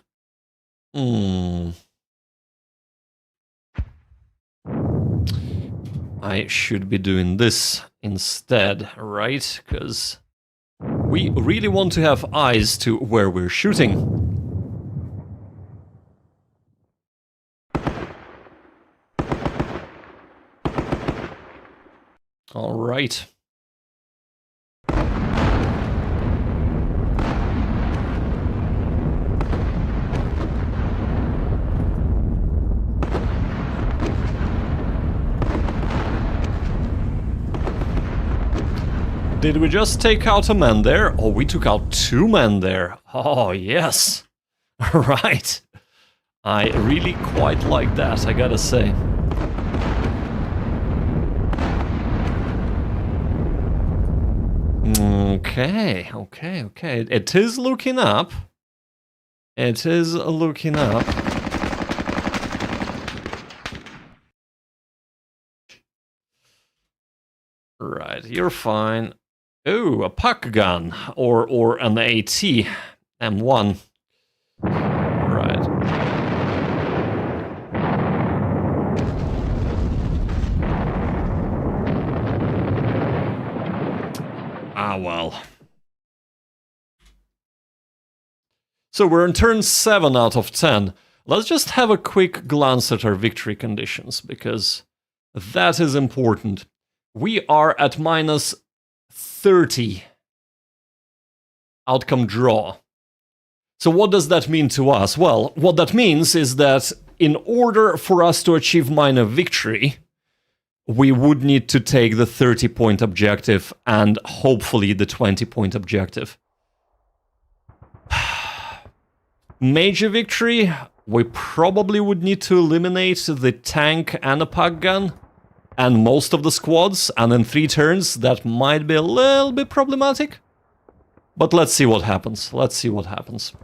I should be doing this instead, right? Because we really want to have eyes to where we're shooting. All right. Did we just take out a man there? Oh, we took out 2 men there. Oh, yes. Right. I really quite like that, I gotta say. Okay. It is looking up. It is looking up. Right, you're fine. Oh, a puck gun or an AT M1. Right. Ah, well. So we're in turn 7 out of 10. Let's just have a quick glance at our victory conditions, because that is important. We are at minus 30. Outcome draw. So what does that mean to us? Well, what that means is that in order for us to achieve minor victory, we would need to take the 30-point objective and hopefully the 20-point objective. Major victory, we probably would need to eliminate the tank and a puck gun and most of the squads, and in 3 turns that might be a little bit problematic. But let's see what happens. Let's see what happens.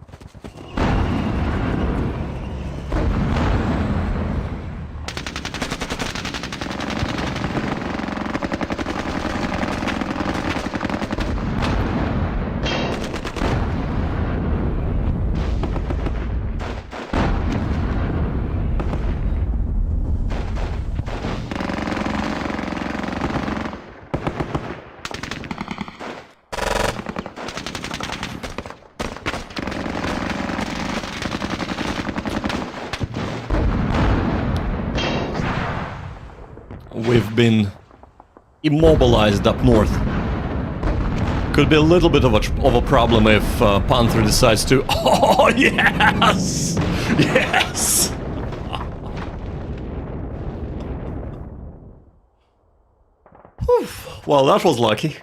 We've been immobilized up north. Could be a little bit of a problem if Panther decides to... Oh, yes! Yes! Whew. Well, that was lucky.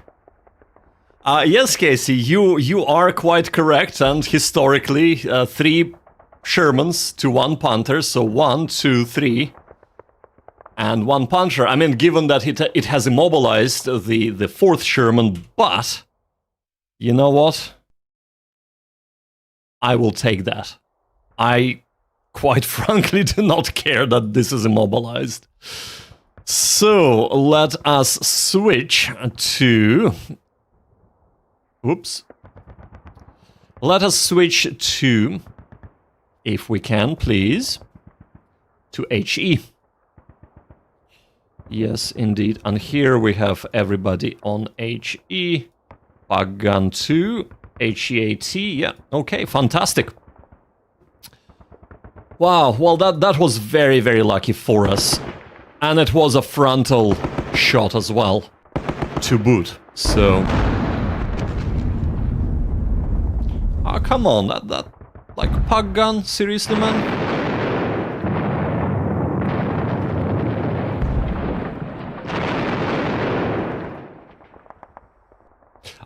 Yes, Casey, you are quite correct, and historically, 3 Shermans to 1 Panther, so 1, 2, 3... and 1 Puncher. I mean, given that it has immobilized the 4th Sherman, but you know what? I will take that. I quite frankly do not care that this is immobilized. So let us switch to... Oops. Let us switch to, if we can, please, to HE. Yes, indeed. And here we have everybody on HE. Puck gun 2. HEAT. Yeah, okay, fantastic. Wow, well that was very, very lucky for us. And it was a frontal shot as well, to boot. So... Ah, come on, that like puck gun? Seriously, man?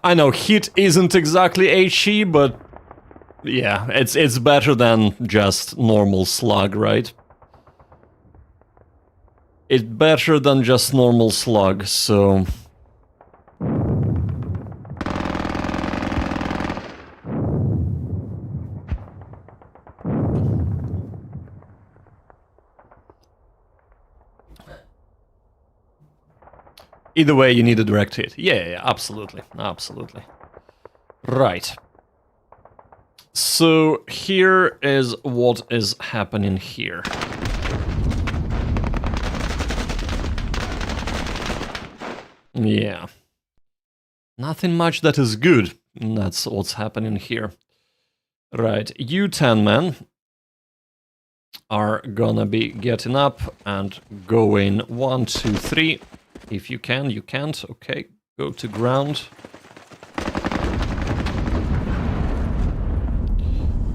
I know hit isn't exactly HE, but yeah, it's better than just normal slug, right? It's better than just normal slug, so... Either way, you need a direct hit. Yeah, absolutely. Absolutely. Right. So, here is what is happening here. Yeah. Nothing much that is good. That's what's happening here. Right, you 10 men are gonna be getting up and going 1, 2, 3. If you can, you can't. Okay, go to ground.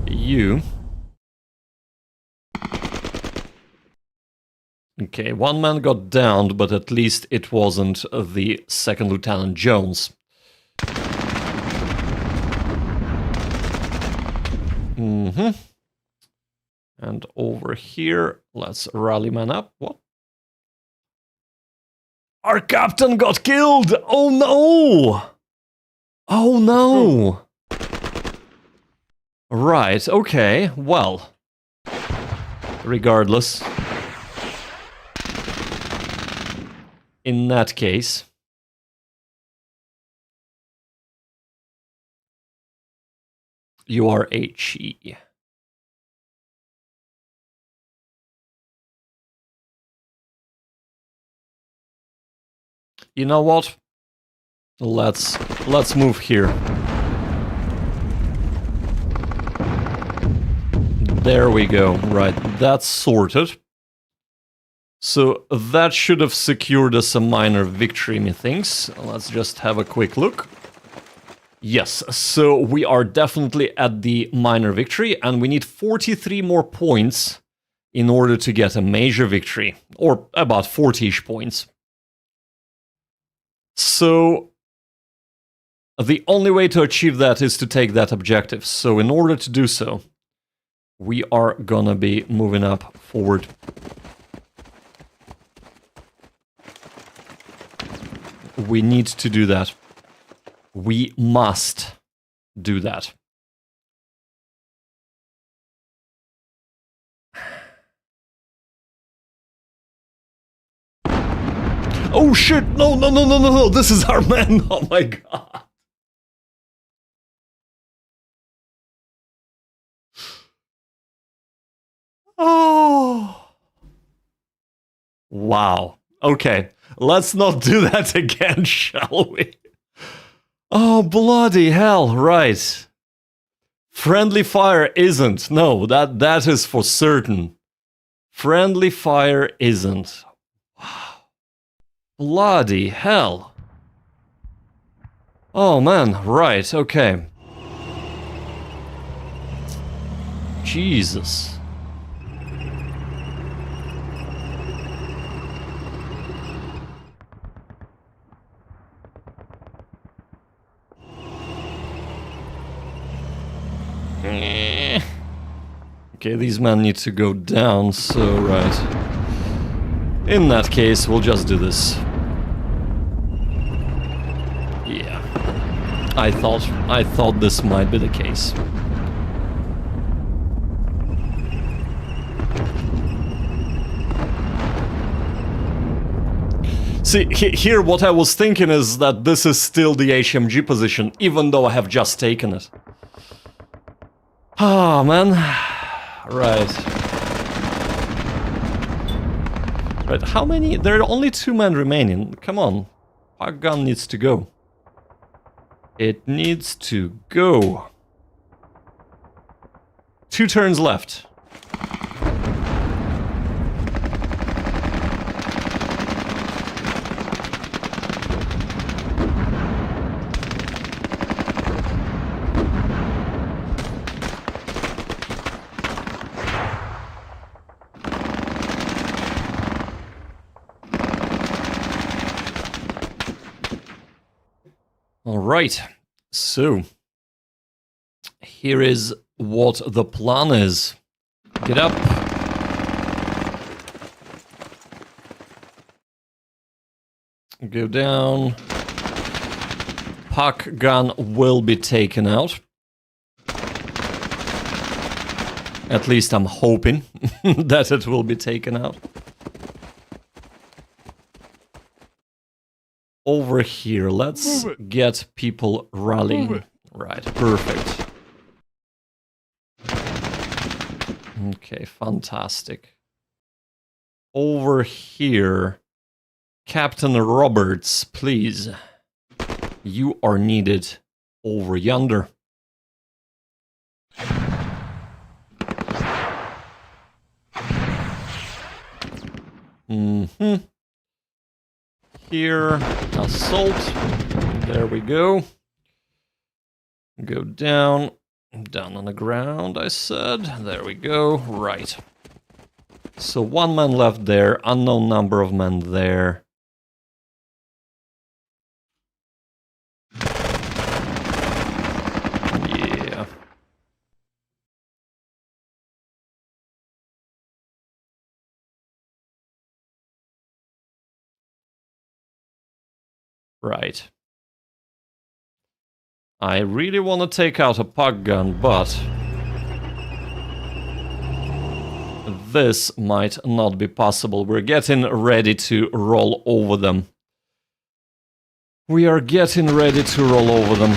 You. Okay, 1 man got downed, but at least it wasn't the 2nd Lieutenant Jones. And over here, let's rally man up. What? Our captain got killed! Oh no! Oh no! Right, okay, well. Regardless. In that case. You are HE. You know what? Let's move here. There we go. Right, that's sorted. So that should have secured us a minor victory, methinks. Let's just have a quick look. Yes, so we are definitely at the minor victory, and we need 43 more points in order to get a major victory, or about 40-ish points. So the only way to achieve that is to take that objective. So in order to do so, we are gonna be moving up forward. We need to do that. We must do that. Oh shit! No, no, no, no, no, no! This is our man! Oh my god! Oh! Wow. Okay, let's not do that again, shall we? Oh, bloody hell, right. Friendly fire isn't. No, that is for certain. Friendly fire isn't. Wow. Bloody hell. Oh man, right, okay. Jesus. Okay, these men need to go down, so right. In that case, we'll just do this. Yeah. I thought this might be the case. See, here what I was thinking is that this is still the HMG position, even though I have just taken it. Ah, man. Right. Right, how many? There are only 2 men remaining. Come on. Our gun needs to go. It needs to go. 2 turns left. Alright, so here is what the plan is. Get up. Go down. Puck gun will be taken out. At least I'm hoping that it will be taken out. Over here, let's get people rallying. Right, perfect. Okay, fantastic. Over here, Captain Roberts, please. You are needed over yonder. Here, assault. There we go. Go down. Down on the ground, I said. There we go. Right. So 1 man left there. Unknown number of men there. Yeah. Right. I really want to take out a puck gun, but this might not be possible. We're getting ready to roll over them. We are getting ready to roll over them.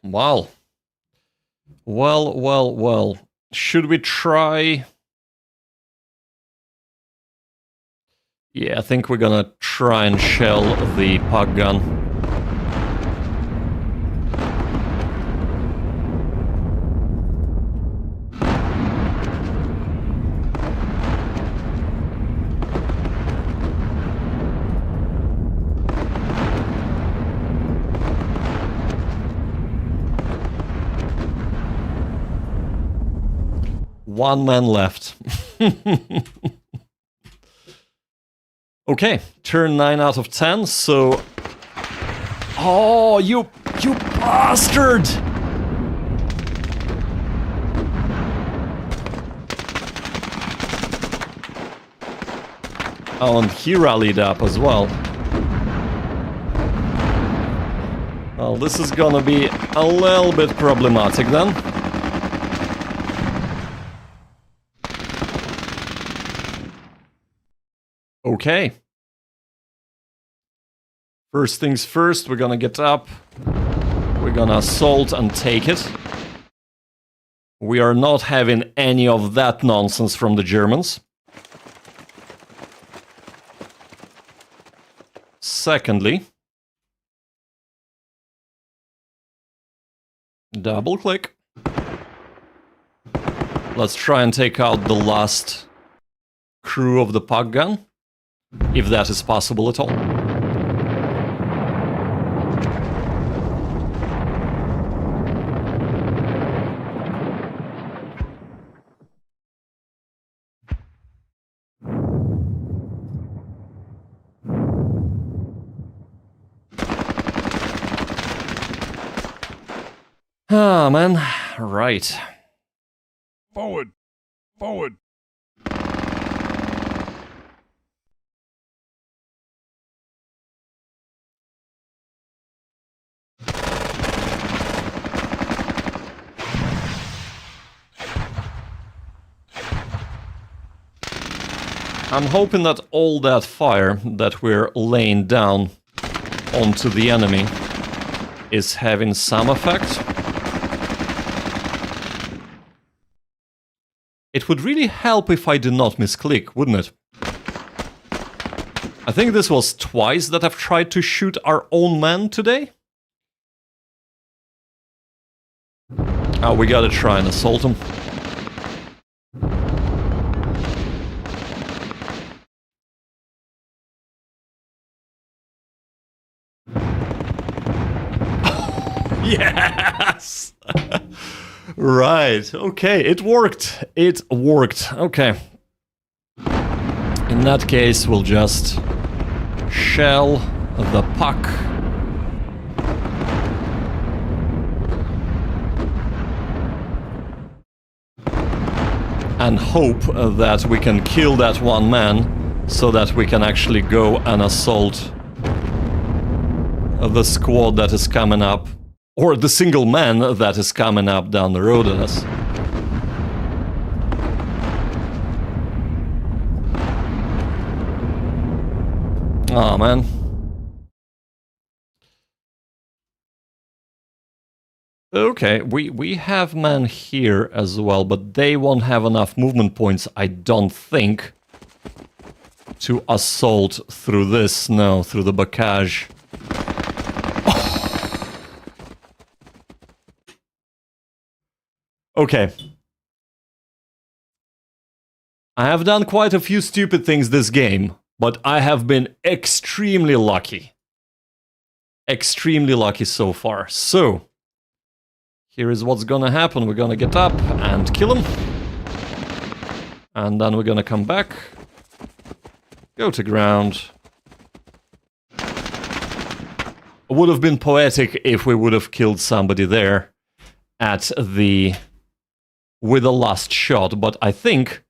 Well. Well. Should we try? Yeah, I think we're gonna try and shell the puck gun. One man left. Okay, turn 9 out of 10, so... Oh, you bastard! Oh, and he rallied up as well. Well, this is gonna be a little bit problematic then. Okay. First things first, we're gonna get up. We're gonna assault and take it. We are not having any of that nonsense from the Germans. Secondly, double click. Let's try and take out the last crew of the puck gun. If that is possible at all. Ah, man. Right. Forward. Forward. I'm hoping that all that fire that we're laying down onto the enemy is having some effect. It would really help if I did not misclick, wouldn't it? I think this was twice that I've tried to shoot our own man today. Oh, we gotta try and assault him. Yes! Right, okay, it worked. It worked. Okay. In that case, we'll just shell the puck. And hope that we can kill that one man so that we can actually go and assault the squad that is coming up. Or the single man that is coming up down the road at us. Oh man. Okay, we have men here as well, but they won't have enough movement points, I don't think, to assault through this, no, through the bocage. Okay. I have done quite a few stupid things this game, but I have been extremely lucky. Extremely lucky so far. So, here is what's gonna happen. We're gonna get up and kill him. And then we're gonna come back. Go to ground. It would have been poetic if we would have killed somebody there at the... with the last shot, but I think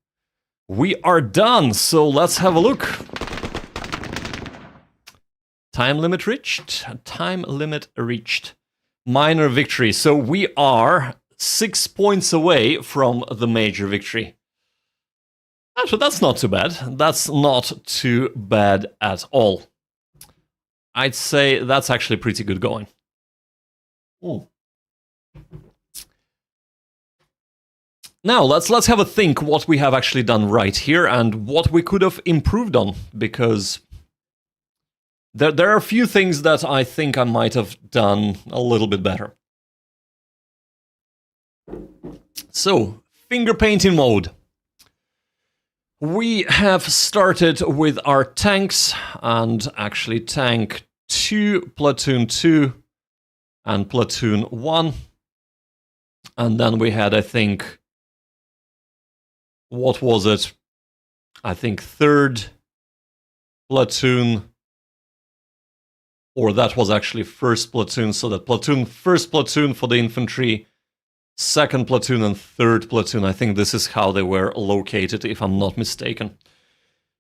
we are done, so let's have a look. Time limit reached. Time limit reached. Minor victory. So we are 6 points away from the major victory. Actually, that's not too bad. That's not too bad at all. I'd say that's actually pretty good going. Ooh. Now, let's have a think what we have actually done right here and what we could have improved on, because there are a few things that I think I might have done a little bit better. So, finger painting mode. We have started with our tanks, and actually tank 2, platoon 2, and platoon 1. And then we had, I think, what was it? I think 3rd platoon, or that was actually 1st platoon, so that platoon, 1st platoon for the infantry, 2nd platoon and 3rd platoon. I think this is how they were located, if I'm not mistaken.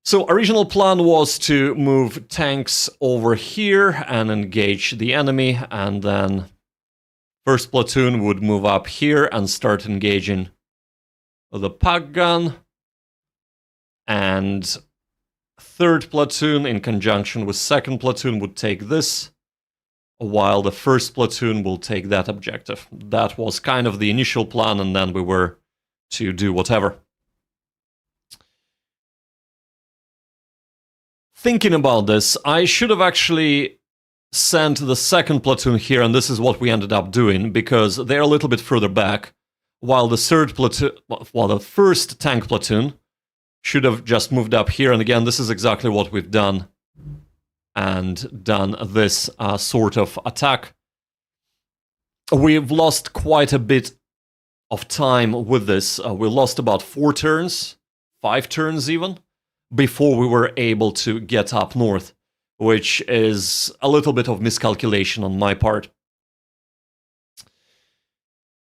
So original plan was to move tanks over here and engage the enemy, and then 1st platoon would move up here and start engaging the pack gun, and 3rd platoon in conjunction with 2nd platoon would take this, while the 1st platoon will take that objective. That was kind of the initial plan, and then we were to do whatever. Thinking about this, I should have actually sent the 2nd platoon here, and this is what we ended up doing, because they're a little bit further back, while the 3rd platoon, while the 1st tank platoon should have just moved up here. And again, this is exactly what we've done, and done this sort of attack. We've lost quite a bit of time with this. We lost about 4 turns, 5 turns even, before we were able to get up north, which is a little bit of miscalculation on my part.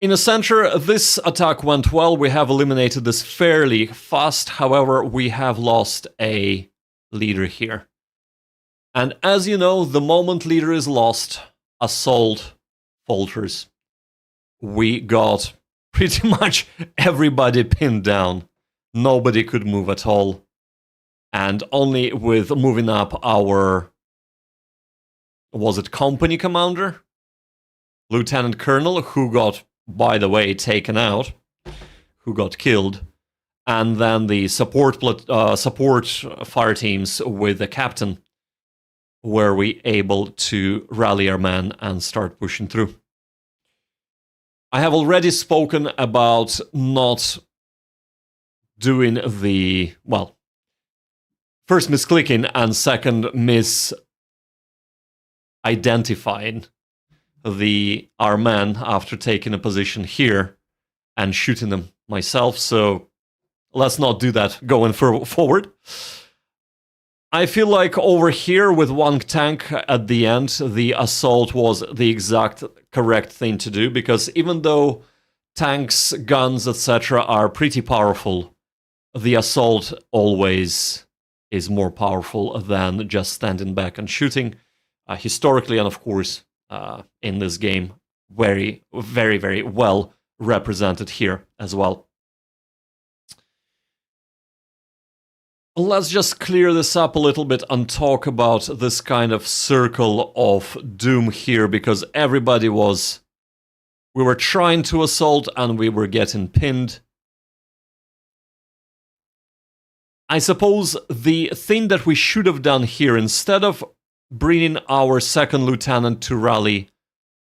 In the center, this attack went well. We have eliminated this fairly fast. However, we have lost a leader here. And as you know, the moment leader is lost, assault falters. We got pretty much everybody pinned down. Nobody could move at all. And only with moving up our... was it company commander? Lieutenant Colonel, who got, by the way, taken out, who got killed, and then the support fire teams with the captain, were we able to rally our men and start pushing through. I have already spoken about not doing the, well, first misclicking and second misidentifying our men after taking a position here and shooting them myself, so let's not do that going forward. I feel like over here with one tank at the end, the assault was the exact correct thing to do, because even though tanks, guns, etc. are pretty powerful, the assault always is more powerful than just standing back and shooting. Historically, and of course, in this game, very, very, very well represented here as well. Let's just clear this up a little bit and talk about this kind of circle of doom here, because everybody was... we were trying to assault and we were getting pinned. I suppose the thing that we should have done here, instead of bringing our second lieutenant to rally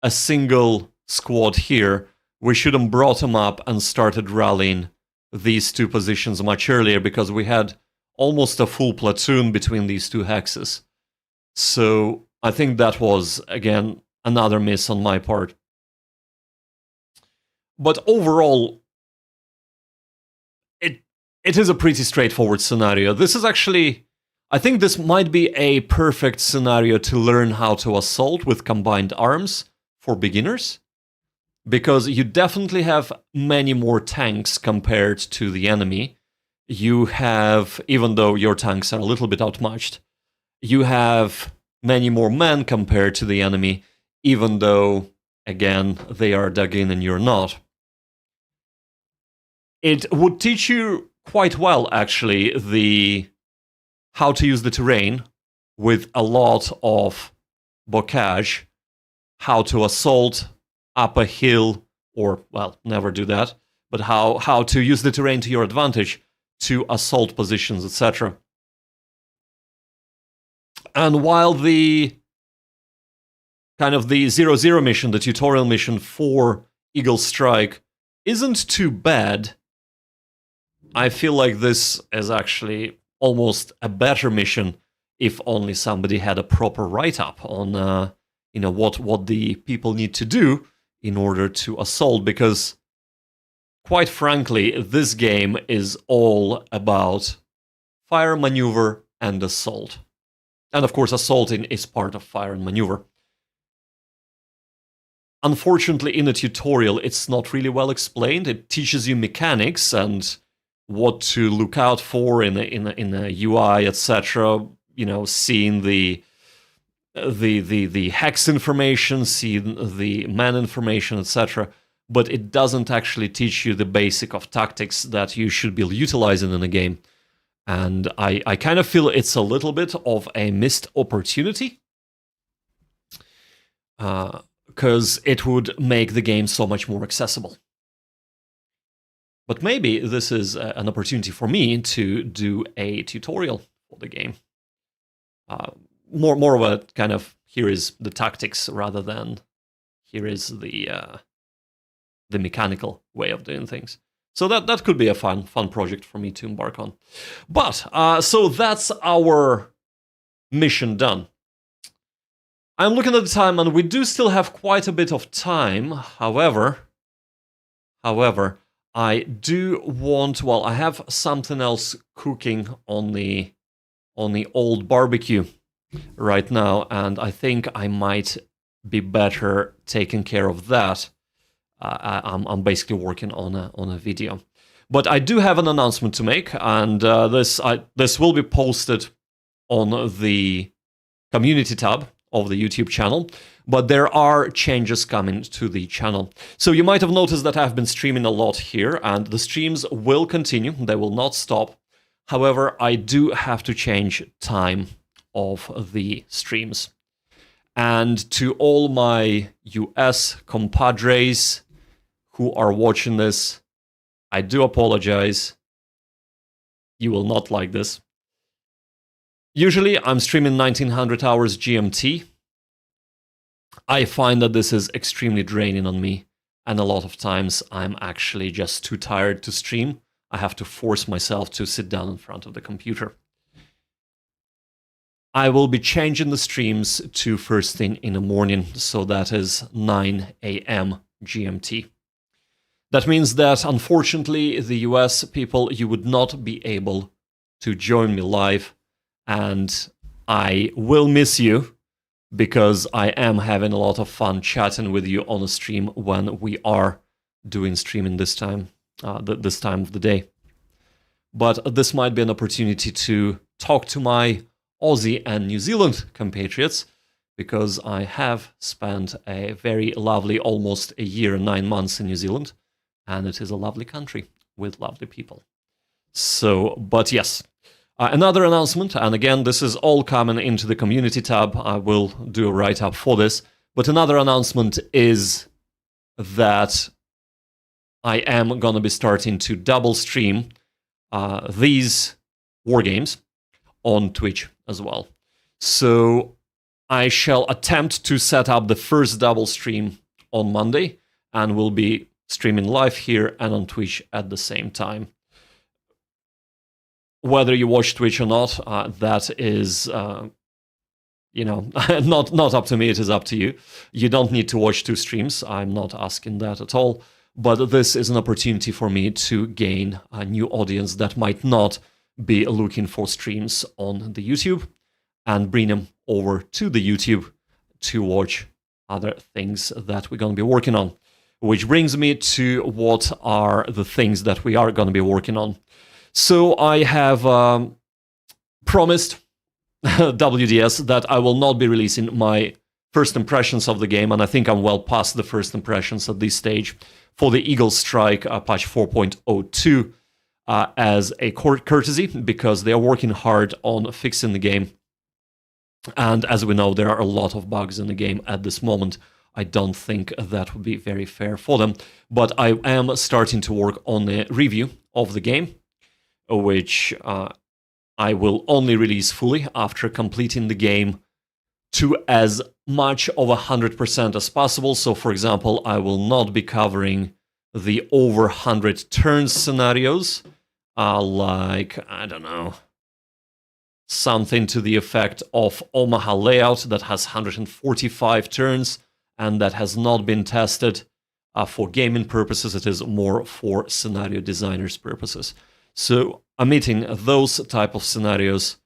a single squad here, we should have brought them up and started rallying these two positions much earlier, because we had almost a full platoon between these two hexes. So I think that was, again, another miss on my part. But overall, it is a pretty straightforward scenario. This is actually, I think this might be a perfect scenario to learn how to assault with combined arms for beginners, because you definitely have many more tanks compared to the enemy. You have, even though your tanks are a little bit outmatched, you have many more men compared to the enemy, even though, again, they are dug in and you're not. It would teach you quite well, actually, how to use the terrain with a lot of bocage, how to assault up a hill, or, well, never do that, but how to use the terrain to your advantage to assault positions, etc. And while the kind of the 0-0 mission, the tutorial mission for Eagle Strike, isn't too bad, I feel like this is actually almost a better mission if only somebody had a proper write-up on what the people need to do in order to assault, because quite frankly, this game is all about fire, maneuver, and assault. And of course, assaulting is part of fire and maneuver. Unfortunately, in the tutorial, it's not really well explained. It teaches you mechanics and what to look out for in a UI, etc. You know, seeing the hex information, seeing the man information, etc. But it doesn't actually teach you the basic of tactics that you should be utilizing in a game. And I kind of feel it's a little bit of a missed opportunity, because it would make the game so much more accessible. But maybe this is an opportunity for me to do a tutorial for the game. More of a kind of, here is the tactics rather than here is the mechanical way of doing things. So that could be a fun project for me to embark on. But, so that's our mission done. I'm looking at the time, and we do still have quite a bit of time. However, I do want, well, I have something else cooking on the old barbecue right now, and I think I might be better taking care of that. I'm basically working on a video, but I do have an announcement to make, and this will be posted on the community tab of the YouTube channel. But there are changes coming to the channel. So you might have noticed that I've been streaming a lot here, and the streams will continue. They will not stop. However, I do have to change time of the streams. And to all my US compadres who are watching this, I do apologize. You will not like this. Usually, I'm streaming 1900 hours GMT. I find that this is extremely draining on me, and a lot of times I'm actually just too tired to stream. I have to force myself to sit down in front of the computer. I will be changing the streams to first thing in the morning, so that is 9 a.m. GMT. That means that, unfortunately, the US people, you would not be able to join me live, and I will miss you, because I am having a lot of fun chatting with you on a stream when we are doing streaming this time of the day. But this might be an opportunity to talk to my Aussie and New Zealand compatriots, because I have spent a very lovely, almost a year and 9 months in New Zealand, and it is a lovely country with lovely people. So, but yes. Another announcement, and again, this is all coming into the community tab. I will do a write-up for this. But another announcement is that I am going to be starting to double stream these Wargames on Twitch as well. So I shall attempt to set up the first double stream on Monday, and we'll be streaming live here and on Twitch at the same time. Whether you watch Twitch or not, that is, not up to me. It is up to you. You don't need to watch 2 streams. I'm not asking that at all. But this is an opportunity for me to gain a new audience that might not be looking for streams on the YouTube, and bring them over to the YouTube to watch other things that we're going to be working on. Which brings me to what are the things that we are going to be working on. So I have promised WDS that I will not be releasing my first impressions of the game, and I think I'm well past the first impressions at this stage, for the Eagle Strike patch 4.02 as a courtesy, because they are working hard on fixing the game. And as we know, there are a lot of bugs in the game at this moment. I don't think that would be very fair for them. But I am starting to work on a review of the game, which I will only release fully after completing the game to as much of 100% as possible. So, for example, I will not be covering the over 100 turns scenarios, like, I don't know, something to the effect of Omaha Layout that has 145 turns and that has not been tested for gaming purposes. It is more for scenario designers' purposes. So, omitting those type of scenarios,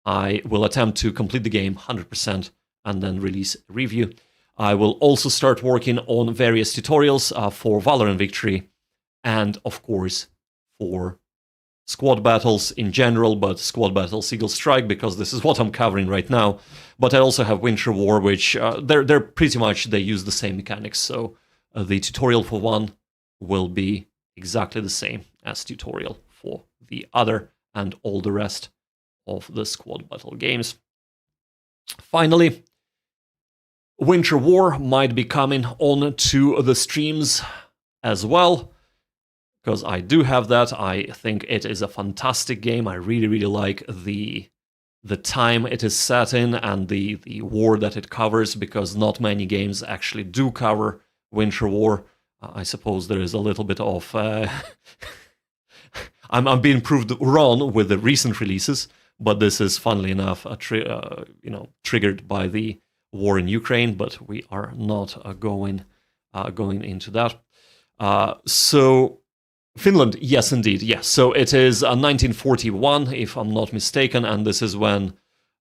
I will attempt to complete the game 100% and then release a review. I will also start working on various tutorials for Valorant Victory and, of course, for squad battles in general, but squad battles Eagle Strike, because this is what I'm covering right now. But I also have Winter War, which they're pretty much, they use the same mechanics. So the tutorial for one will be exactly the same as tutorial for the other, and all the rest of the squad battle games. Finally, Winter War might be coming on to the streams as well, because I do have that. I think it is a fantastic game. I really, really like the time it is set in and the war that it covers, because not many games actually do cover Winter War. I suppose there is a little bit of... I'm being proved wrong with the recent releases, but this is, funnily enough, triggered by the war in Ukraine, but we are not going into that. So Finland, yes, indeed, yes. So it is 1941, if I'm not mistaken, and this is when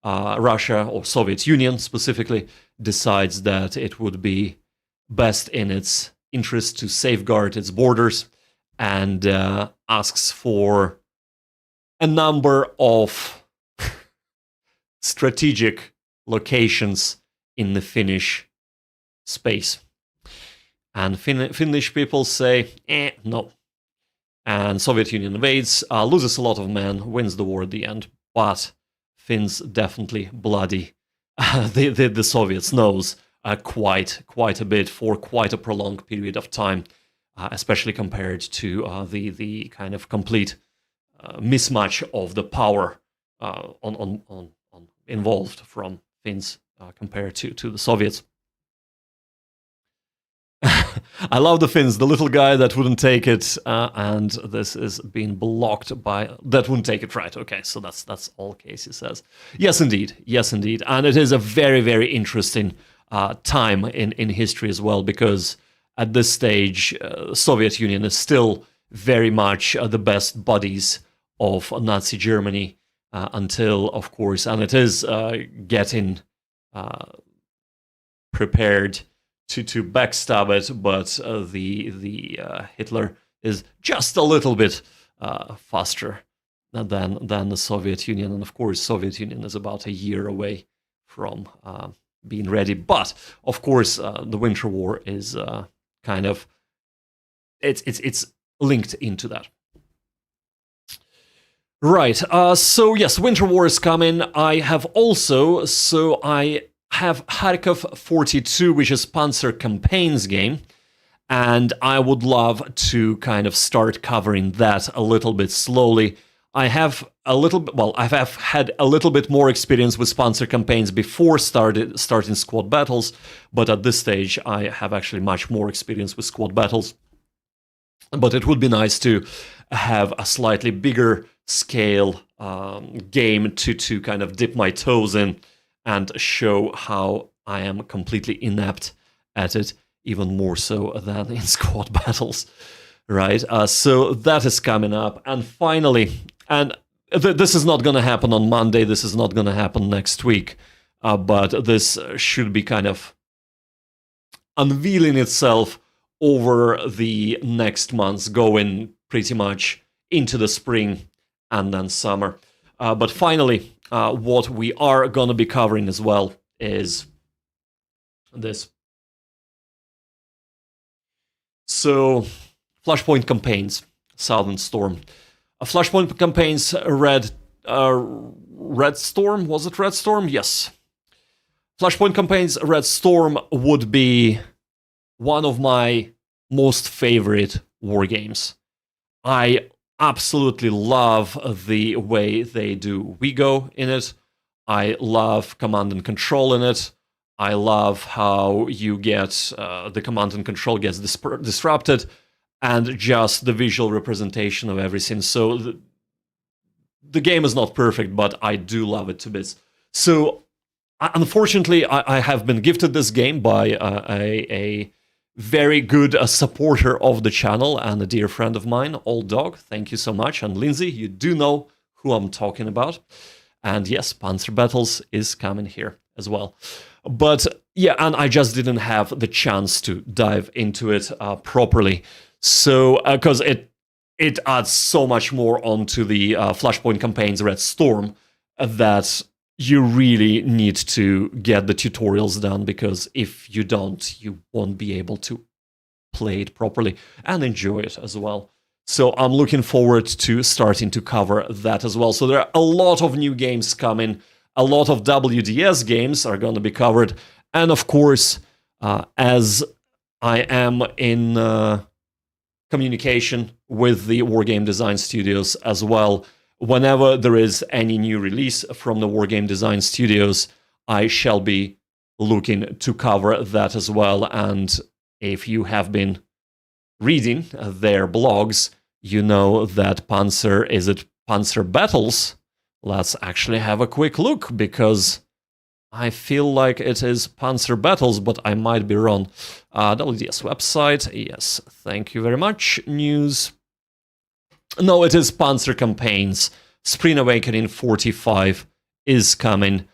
Russia, or Soviet Union specifically, decides that it would be best in its interest to safeguard its borders, and asks for a number of strategic locations in the Finnish space. And Finnish people say, no. And Soviet Union invades, loses a lot of men, wins the war at the end. But Finns definitely bloody the Soviets knows quite a bit for quite a prolonged period of time. Especially compared to the kind of complete mismatch of the power on involved from Finns compared to the Soviets. I love the Finns, the little guy that wouldn't take it, and this is being blocked by... That wouldn't take it, right? Okay, so that's all Casey says. Yes, indeed. And it is a very, very interesting time in history as well, because at this stage, Soviet Union is still very much the best buddies of Nazi Germany until, of course, and it is getting prepared to backstab it, but the Hitler is just a little bit faster than the Soviet Union, and of course, Soviet Union is about a year away from being ready. But of course, the Winter War is kind of it's linked into that. Right. So yes, Winter War is coming. I have Kharkov 42, which is Panzer Campaigns game, and I would love to kind of start covering that a little bit slowly. I have had a little bit more experience with Panzer Campaigns before starting squad battles, but at this stage I have actually much more experience with squad battles. But it would be nice to have a slightly bigger scale game to kind of dip my toes in and show how I am completely inept at it, even more so than in squad battles, right? So that is coming up. And finally, and this is not going to happen on Monday, this is not going to happen next week, but this should be kind of unveiling itself over the next months, going pretty much into the spring and then summer. But finally, what we are going to be covering as well is this. So, Flashpoint campaigns, Southern Storm. Flashpoint campaigns, Red Storm, was it Red Storm? Yes. Flashpoint campaigns, Red Storm would be one of my most favorite war games. I absolutely love the way they do WeGo in it. I love command and control in it. I love how you get the command and control gets disrupted, and just the visual representation of everything. So the game is not perfect, but I do love it to bits. So unfortunately, I have been gifted this game by a very good supporter of the channel and a dear friend of mine, Old Dog. Thank you so much. And Lindsay, you do know who I'm talking about. And yes, Panzer Battles is coming here as well. But yeah, and I just didn't have the chance to dive into it properly. So, because it adds so much more onto the Flashpoint campaigns Red Storm that you really need to get the tutorials done, because if you don't, you won't be able to play it properly and enjoy it as well. So I'm looking forward to starting to cover that as well. So there are a lot of new games coming. A lot of WDS games are going to be covered. And of course, as I am in communication with the Wargame Design Studios as well, whenever there is any new release from the Wargame Design Studios, I shall be looking to cover that as well. And if you have been reading their blogs, you know that Panzer Battles? Let's actually have a quick look, because I feel like it is Panzer Battles, but I might be wrong. WDS website, yes, thank you very much. News. No, it is Panzer Campaigns. Spring Awakening 45 is coming.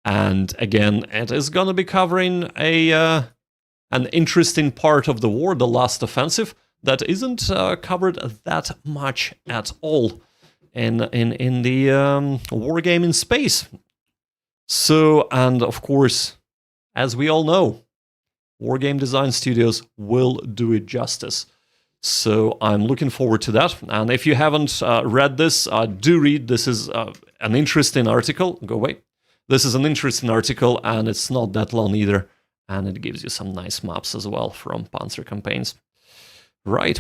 And again, it is going to be covering an interesting part of the war, the last offensive, that isn't covered that much at all in the war game in space. So, and of course, as we all know, Wargame Design Studios will do it justice. So I'm looking forward to that. And if you haven't read this, do read. This is an interesting article. Go away. This is an interesting article, and it's not that long either. And it gives you some nice maps as well from Panzer campaigns. Right.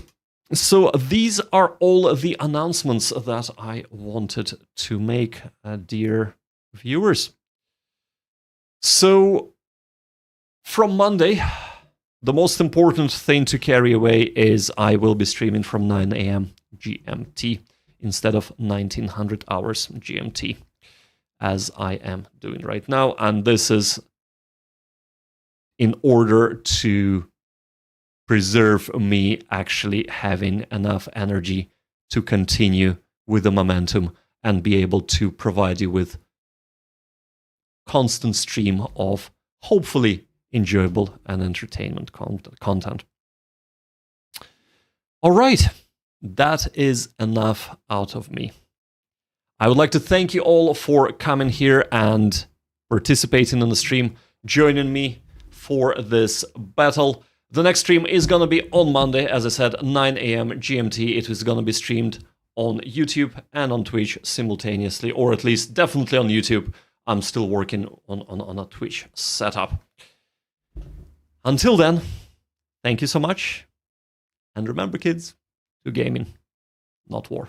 So these are all the announcements that I wanted to make, dear viewers. So from Monday, the most important thing to carry away is I will be streaming from 9 a.m. GMT instead of 1900 hours GMT, as I am doing right now. And this is in order to preserve me actually having enough energy to continue with the momentum and be able to provide you with constant stream of hopefully enjoyable and entertainment content. All right, that is enough out of me. I would like to thank you all for coming here and participating in the stream, joining me for this battle. The next stream is going to be on Monday, as I said, 9 a.m. GMT. It is going to be streamed on YouTube and on Twitch simultaneously, or at least definitely on YouTube. I'm still working on a Twitch setup. Until then, thank you so much. And remember, kids, to gaming, not war.